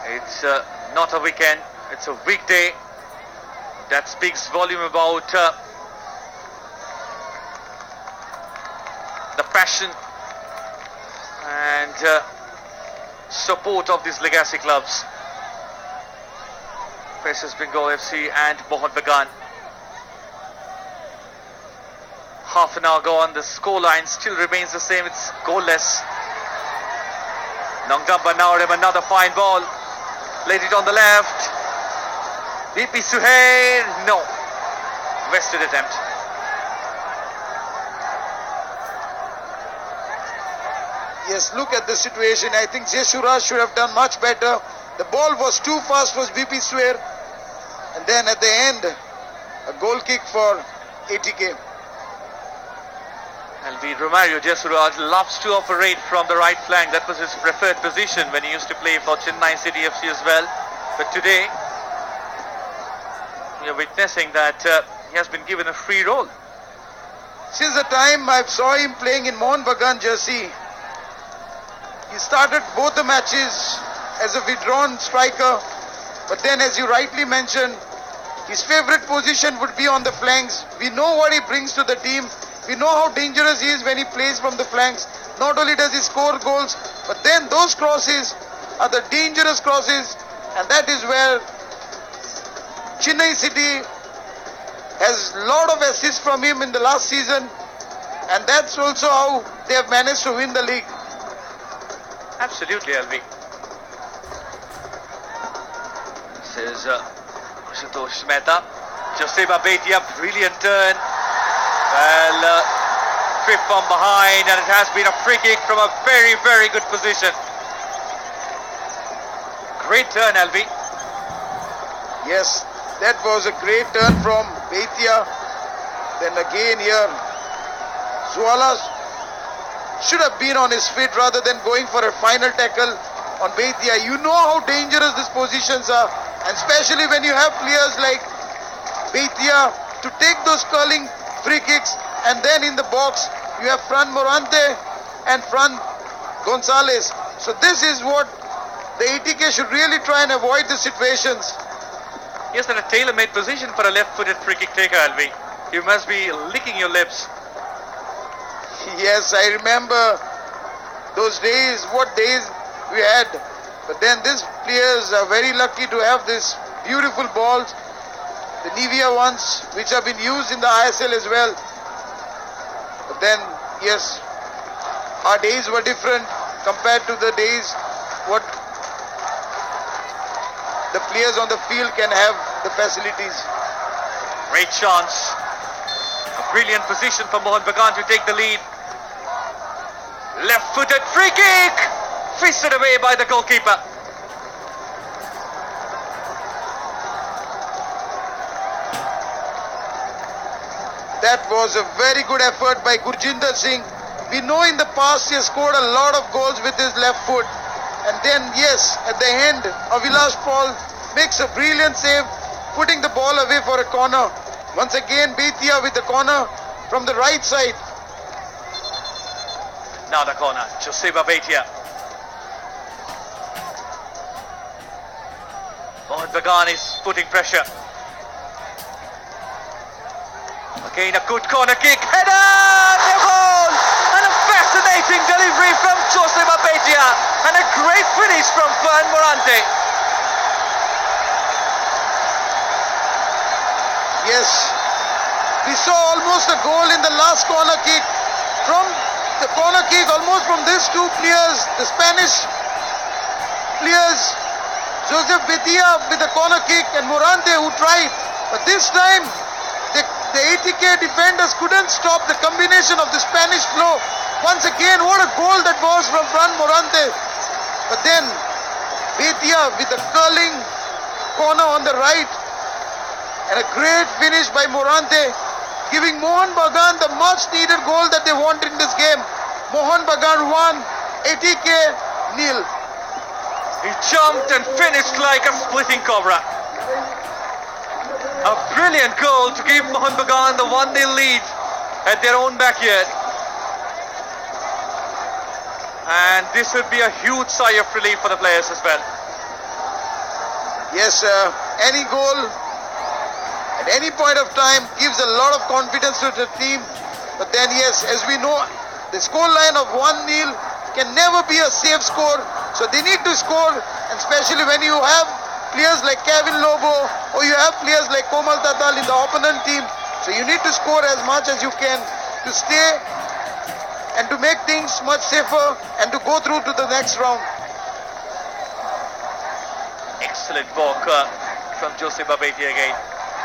It's not a weekend, it's a weekday. That speaks volume about the passion and support of these legacy clubs. Faces Bengal FC and Mohun Bagan. Half an hour gone, the scoreline still remains the same, it's goalless. Nongdamba Naurem, another fine ball. Laid it on the left. VP Suhail, no. Wasted attempt. Yes, look at the situation. I think Jeshura should have done much better. The ball was too fast for VP Swear. And then at the end, a goal kick for ATK. And Romario Jesuraj loves to operate from the right flank. That was his preferred position when he used to play for Chennai City FC as well. But today, we are witnessing that he has been given a free role. Since the time I saw him playing in Mohun Bagan jersey, he started both the matches as a withdrawn striker. But then, as you rightly mentioned, his favorite position would be on the flanks. We know what he brings to the team. We know how dangerous he is when he plays from the flanks. Not only does he score goals, but then those crosses are the dangerous crosses. And that is where Chennai City has a lot of assists from him in the last season. And that's also how they have managed to win the league. Absolutely, Alvi. This is Ashutosh Mehta. Joseba Betia, brilliant turn. Well, trip from behind, and it has been a free kick from a very, very good position. Great turn, Alvi. Yes, that was a great turn from Betia. Then again here, Zuala should have been on his feet rather than going for a final tackle on Betia. You know how dangerous these positions are, and especially when you have players like Betia to take those curling free kicks, and then in the box you have Fran Morante and Fran Gonzalez. So this is what the ATK should really try and avoid the situations. Yes, and a tailor-made position for a left-footed free kick taker, Alvi. You must be licking your lips. Yes, I remember those days, what days we had. But then these players are very lucky to have these beautiful balls, the Nivea ones, which have been used in the ISL as well. But then, yes, our days were different compared to the days what the players on the field can have the facilities. Great chance. A brilliant position for Mohun Bagan to take the lead. Left-footed free kick! Fisted away by the goalkeeper. That was a very good effort by Gurjinder Singh. We know in the past he has scored a lot of goals with his left foot. And then, yes, at the end, Avinash Paul makes a brilliant save, putting the ball away for a corner. Once again, Bethia with the corner from the right side. Now the corner, Joseba Bethia. Mohun Bagan is putting pressure. Again a good corner kick, header! The goal! And a fascinating delivery from Joseba Bethia. And a great finish from Fern Morante. Yes, we saw almost a goal in the last corner kick. From the corner kick, almost from these two players, the Spanish players, Josep Bethia with the corner kick and Morante who tried. But this time, the 80k defenders couldn't stop the combination of the Spanish flow. Once again, what a goal that was from Fran Morante. But then, Bethia with the curling corner on the right. And a great finish by Morante, giving Mohun Bagan the much needed goal that they want in this game. Mohun Bagan won, 80k nil. He jumped and finished like a splitting cobra. A brilliant goal to give Mohun Bagan the 1-0 lead at their own backyard. And this would be a huge sigh of relief for the players as well. Yes, any goal at any point of time gives a lot of confidence to the team. But then yes, as we know, the score line of 1-0 can never be a safe score. So they need to score, and especially when you have players like Kevin Lobo or you have players like Komal Tatal in the opponent team. So you need to score as much as you can to stay and to make things much safer and to go through to the next round. Excellent work from Joseba Bethia again.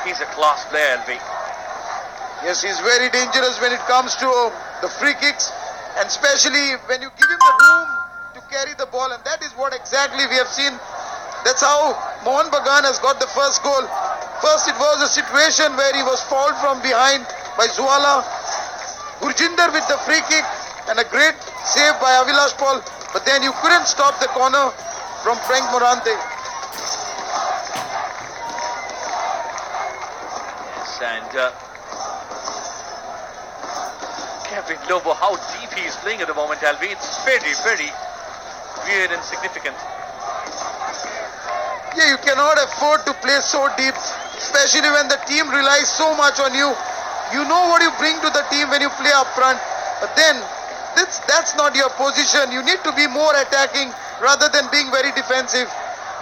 He's a class player, LV. Yes, he's very dangerous when it comes to the free kicks, and especially when you give him the room to carry the ball, and that is what exactly we have seen. That's how Mohun Bagan has got the first goal. First it was a situation where he was fouled from behind by Zuala. Gurjinder with the free kick and a great save by Avinash Paul. But then you couldn't stop the corner from Frank Morante. Yes, and Kevin Lobo, how deep he is playing at the moment, Alvi. It's very, very weird and significant. Yeah, you cannot afford to play so deep, especially when the team relies so much on you. You know what you bring to the team when you play up front, but then that's not your position. You need to be more attacking rather than being very defensive.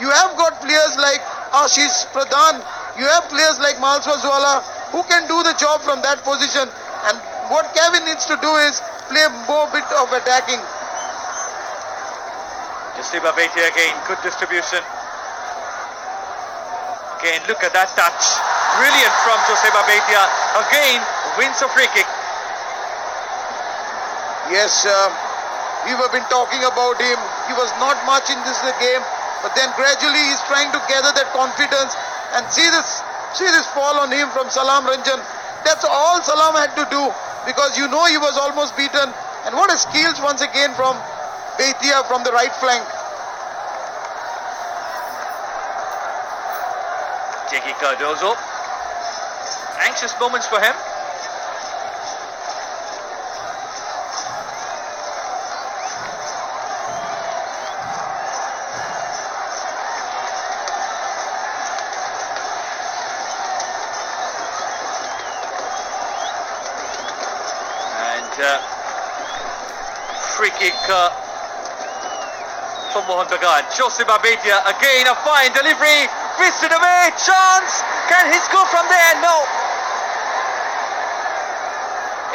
You have got players like Ashish Pradhan, you have players like Malswa Zwala who can do the job from that position, and what Kevin needs to do is play more bit of attacking. Joseba Bethia again, good distribution. Again, look at that touch. Brilliant from Joseba Bethia. Again, wins a free kick. Yes, we have been talking about him. He was not much in this game, but then gradually he's trying to gather that confidence, and see this fall on him from Salam Ranjan. That's all Salam had to do, because you know he was almost beaten. And what a skills once again from Bethia from the right flank. Jackie Cardozo. Anxious moments for him. And free kick from Mohun Bagan. Joseba Bethia again, a fine delivery. Fisted away, chance. Can he score from there? No.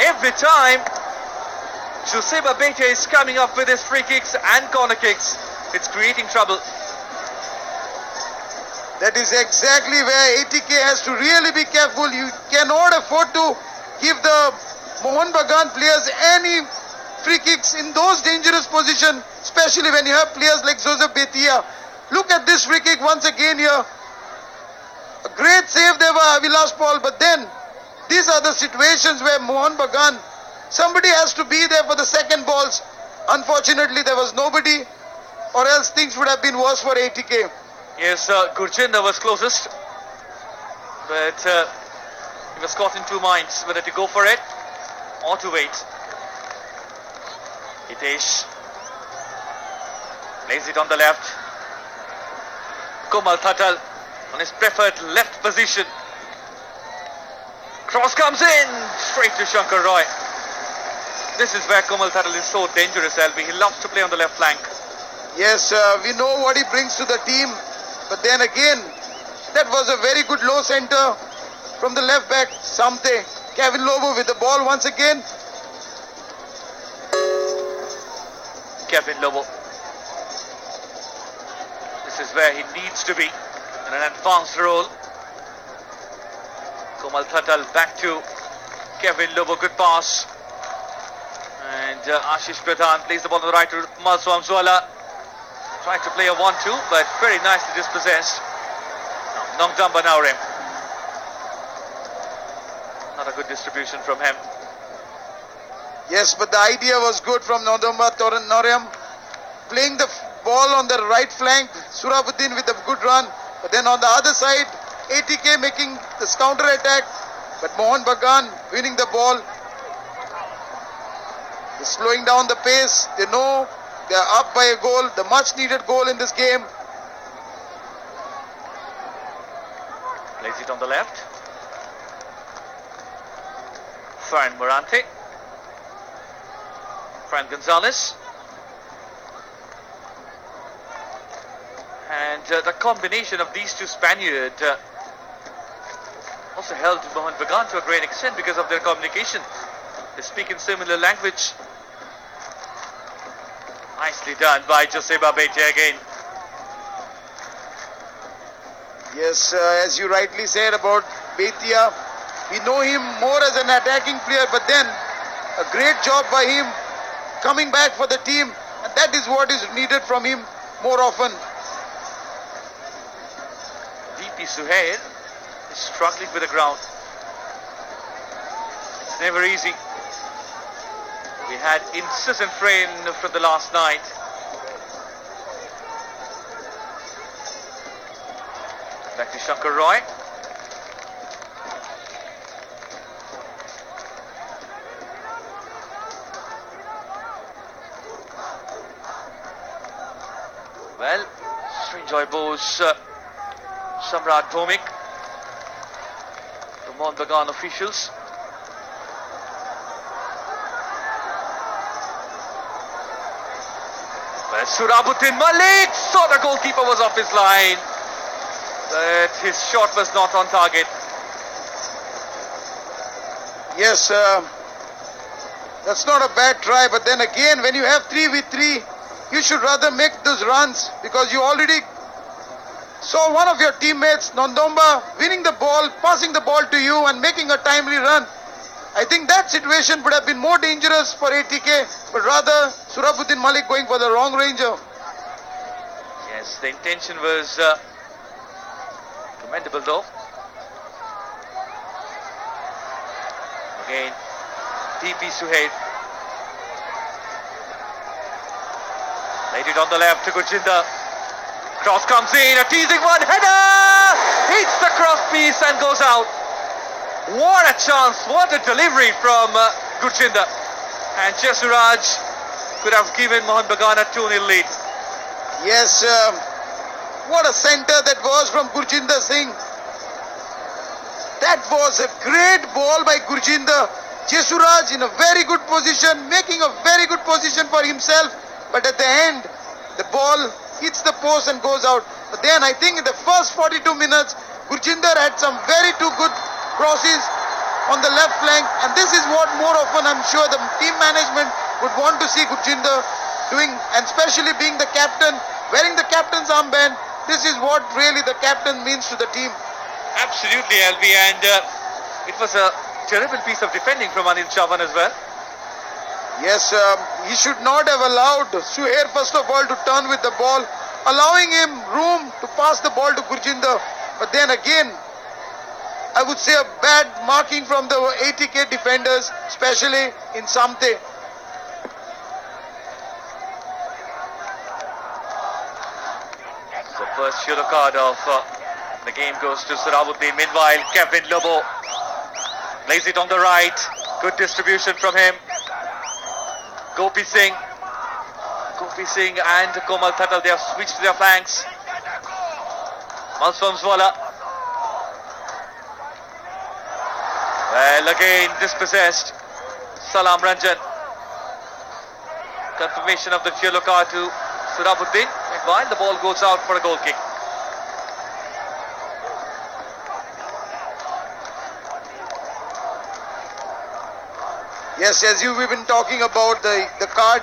Every time Joseba Bethia is coming up with his free kicks and corner kicks, it's creating trouble. That is exactly where ATK has to really be careful. You cannot afford to give the Mohun Bagan players any free kicks in those dangerous positions, especially when you have players like Joseph Betia. Look at this free kick once again here. A great save there by Vilas Paul, but then these are the situations where Mohun Bagan, somebody has to be there for the second balls. Unfortunately, there was nobody, or else things would have been worse for ATK. Yes, Gurjinder was closest, but he was caught in two minds whether to go for it or to wait. Hitesh plays it on the left. Komal Thatal on his preferred left position. Cross comes in straight to Shankar Roy. This is where Komal Thatal is so dangerous, LB. He loves to play on the left flank. Yes, we know what he brings to the team. But then again, that was a very good low centre from the left back, Samte. Kevin Lobo with the ball once again. Kevin Lobo. This is where he needs to be in an advanced role. Komal Thatal back to Kevin Lobo, good pass. And Ashish Pradhan plays the ball on the right to Malswam Zwala. Tried to play a 1-2, but very nicely dispossessed. Nongdamba Naurem. Not a good distribution from him. Yes, but the idea was good from Nongdamba Naurem. Playing the ball on the right flank, Surabuddin with a good run. But then on the other side, ATK making this counter attack. But Mohun Bagan winning the ball. They're slowing down the pace. They know they are up by a goal, the much needed goal in this game. Plays it on the left. Fran Morante. Fran Gonzalez. And the combination of these two Spaniards also helped Mohun Bagan to a great extent because of their communication. They speak in similar language. Nicely done by Joseba Betia again. Yes, as you rightly said about Betia, we know him more as an attacking player, but then a great job by him coming back for the team, and that is what is needed from him more often. DP Suhail is struggling with the ground. It's never easy. We had incessant rain from the last night. Back to Shankar Roy. Well, Srinjoy Bose, Samrat Bhomik, the Mohun Bagan officials. Surabuddin Malik saw the goalkeeper was off his line, but his shot was not on target. Yes, that's not a bad try, but then again, when you have 3v3, you should rather make those runs, because you already saw one of your teammates, Nongdamba, winning the ball, passing the ball to you and making a timely run. I think that situation would have been more dangerous for ATK, but rather Surabuddin Malik going for the wrong ranger. Yes, the intention was commendable though. Again, DP Suhail. Laid it on the left to Gurjinder. Cross comes in, a teasing one, header! Hits the cross piece and goes out. What a chance, what a delivery from Gurjinder. And Jesuraj could have given Mohun Bagan a 2-0 lead. Yes, what a centre that was from Gurjinder Singh. That was a great ball by Gurjinder. Jesuraj in a very good position, making a very good position for himself. But at the end, the ball hits the post and goes out. But then I think in the first 42 minutes, Gurjinder had some very good crosses on the left flank, and this is what more often I'm sure the team management would want to see Gurjinder doing, and especially being the captain, wearing the captain's armband. This is what really the captain means to the team. Absolutely, LB, and it was a terrible piece of defending from Anil Chavan as well. Yes, he should not have allowed Suhair first of all to turn with the ball, allowing him room to pass the ball to Gurjinder. But then again, I would say a bad marking from the 80k defenders, especially in Samte. So first yellow card of the game goes to Surabuddin. Meanwhile, Kevin Lobo lays it on the right. Good distribution from him. Gopi Singh and Komal Thatal, they have switched to their flanks. Malswamswala. Well, again dispossessed. Salam Ranjan. Confirmation of the yellow card to Surabuddin. Meanwhile, the ball goes out for a goal kick. Yes, as we've been talking about the card,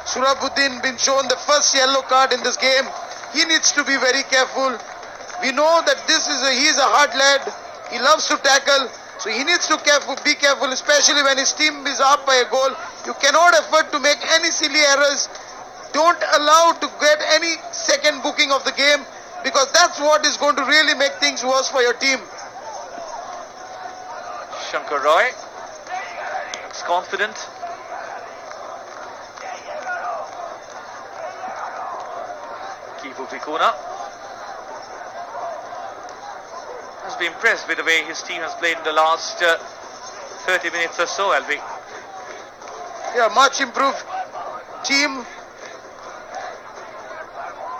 Surabuddin been shown the first yellow card in this game. He needs to be very careful. We know that he's a hard lad. He loves to tackle, so he needs to be careful, especially when his team is up by a goal. You cannot afford to make any silly errors. Don't allow to get any second booking of the game, because that's what is going to really make things worse for your team. Shankar Roy looks confident. Kivu Vikuna has been impressed with the way his team has played in the last 30 minutes or so, LV. Yeah, much improved team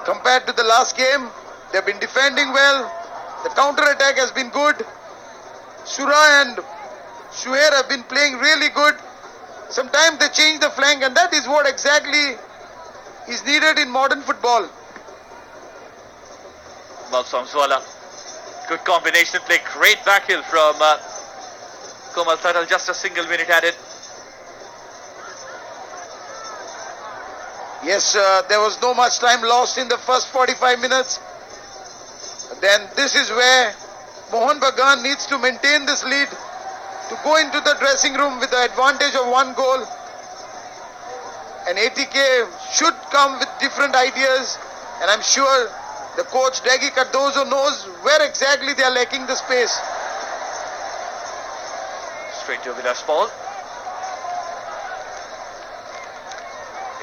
compared to the last game. They've been defending well. The counter-attack has been good. Sura and Suhair have been playing really good. Sometimes they change the flank, and that is what exactly is needed in modern football. Malswamswala. Good combination play. Great back heel from Komal Thatal. Just a single minute added. Yes, there was no much time lost in the first 45 minutes. Then this is where Mohun Bagan needs to maintain this lead to go into the dressing room with the advantage of 1 goal. And 80k should come with different ideas, and I'm sure the coach Dagi Cardozo knows where exactly they are lacking the space. Straight to Vilas ball.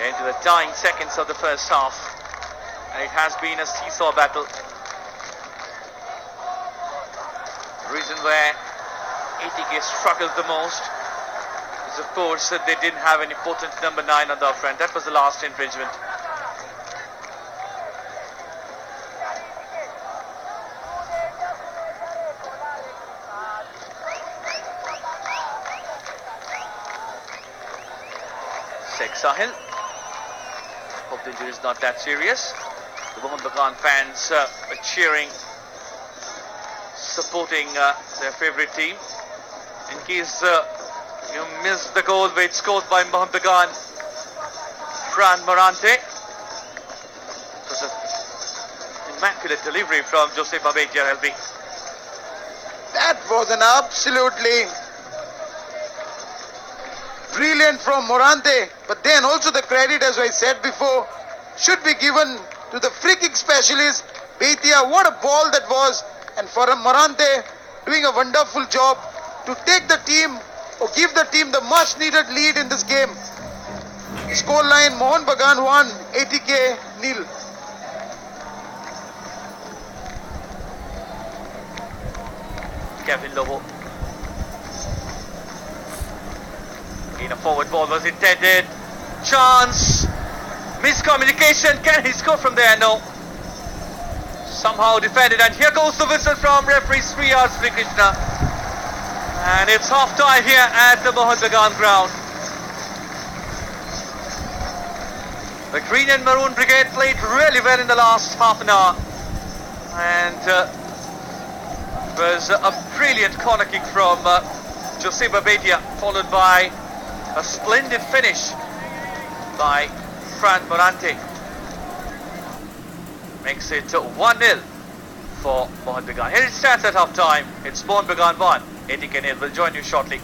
Into the dying seconds of the first half, and it has been a seesaw battle. The reason where 80k struggled the most is, of course, that they didn't have any potent number 9 on the front. That was the last infringement. Sheikh Sahil. Hope the injury is not that serious. The Mohun Bagan fans are cheering, supporting their favorite team. In case you missed the goal which scored by Mohun Bagan, Fran Morante. It was an immaculate delivery from Jose Babetia, LB. That was an absolutely brilliant from Morante, but then also the credit, as I said before, should be given to the free kick specialist Beitia. What a ball that was, and for Morante doing a wonderful job to take the team or give the team the much needed lead in this game. Scoreline: Mohun Bagan 1, 80k 0. Kevin Lobo. A forward ball was intended. Chance. Miscommunication. Can he score from there? No. Somehow defended. And here goes the whistle from referee Sri R. Sri Krishna. And it's half time here at the Mohun Bagan ground. The Green and Maroon Brigade played really well in the last half an hour. And it was a brilliant corner kick from Jose Babetia, followed by a splendid finish by Fran Morante. makes it 1-0 for Mohun Bagan. Here it stands at half time. It's Mohun Bagan 1, ATK 0. We'll join you shortly.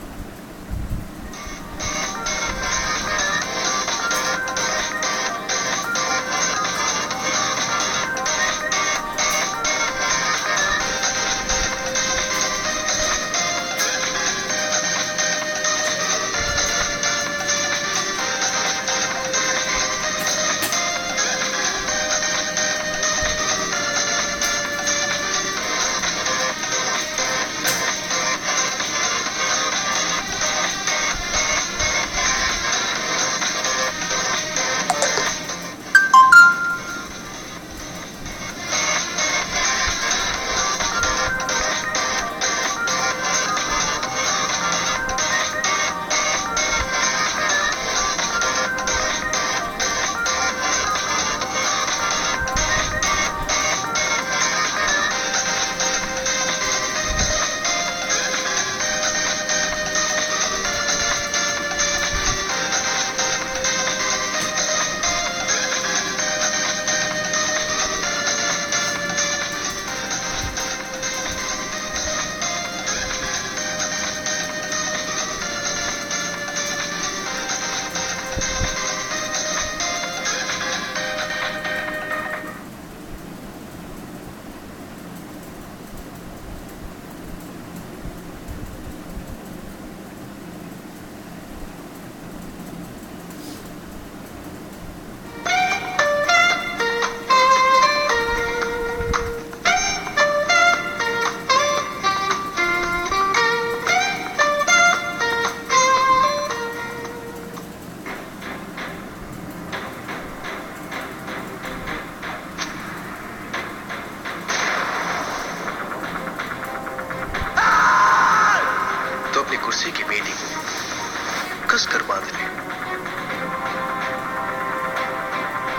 कुर्सी की बेटी को कसकर बांध लें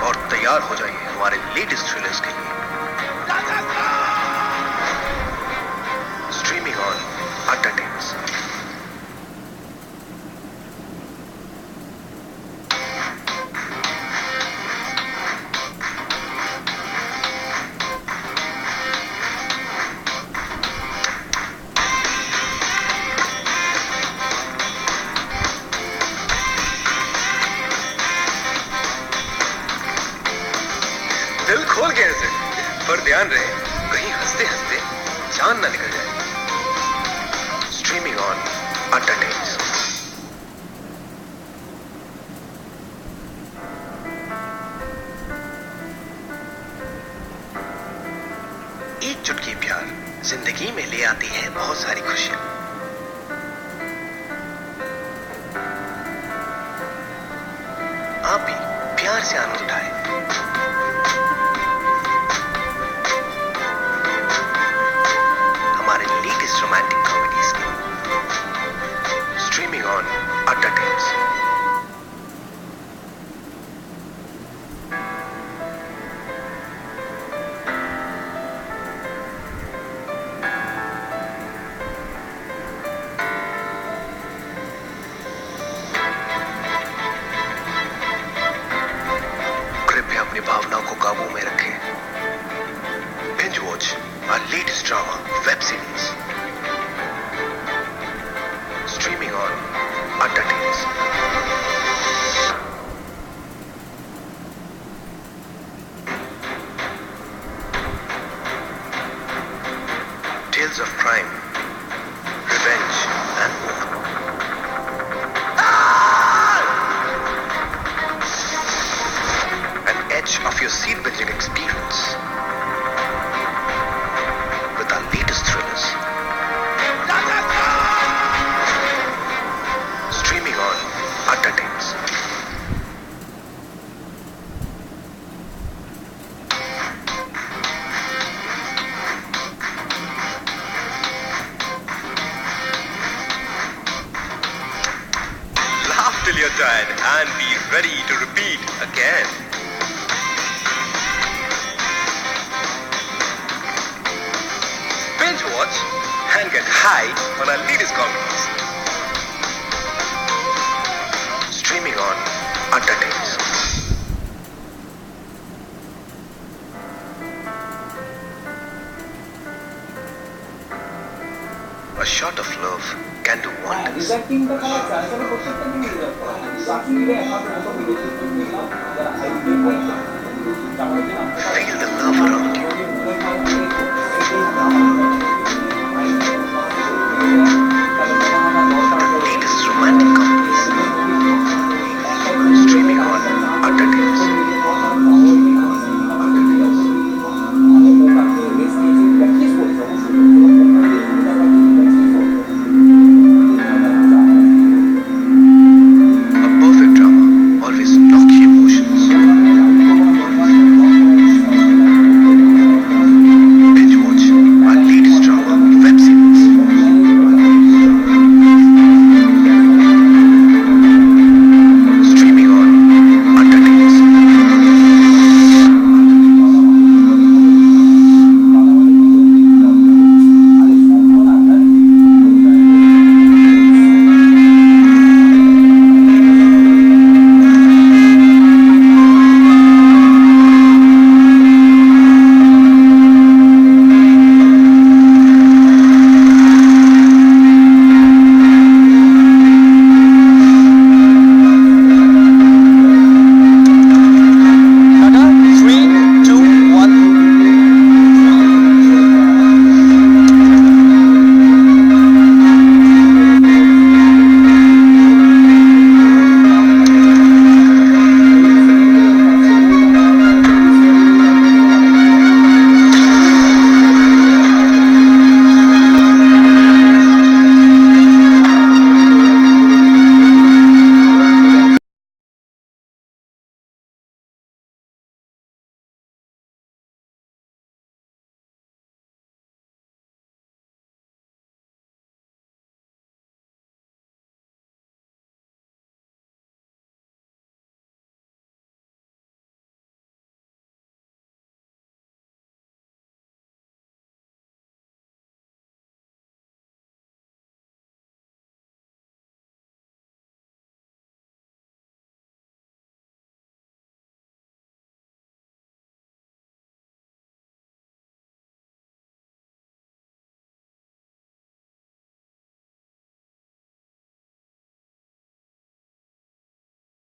और तैयार हो जाइए हमारे लेटेस्ट थ्रिलर्स के लिए। स्ट्रीमिंग ऑन अड्डा टेल्स। दिल खोल गया इसे, पर ध्यान रहे कहीं हंसते हंसते जान ना निकल जाए। स्ट्रीमिंग ऑन अड्डा टेल्स। एक चुटकी प्यार जिंदगी में ले आती है बहुत सारी खुशियां। आप भी प्यार से आनंद उठाएं। Romantic comedies streaming on Adda Tales. कृपया अपनी भावनाओं को काबू में रखें। Binge watch our latest drama web series. Streaming on Adda Tales. Tales of crime, revenge, and more. An edge of your seat-building experience with our latest thrillers. Streaming on Adda Tales. Laugh till you're tired and be ready to repeat again. Binge watch and get high on our latest comedies. Streaming on Adda Tales. amount of love can do wonders. Feel the love around you.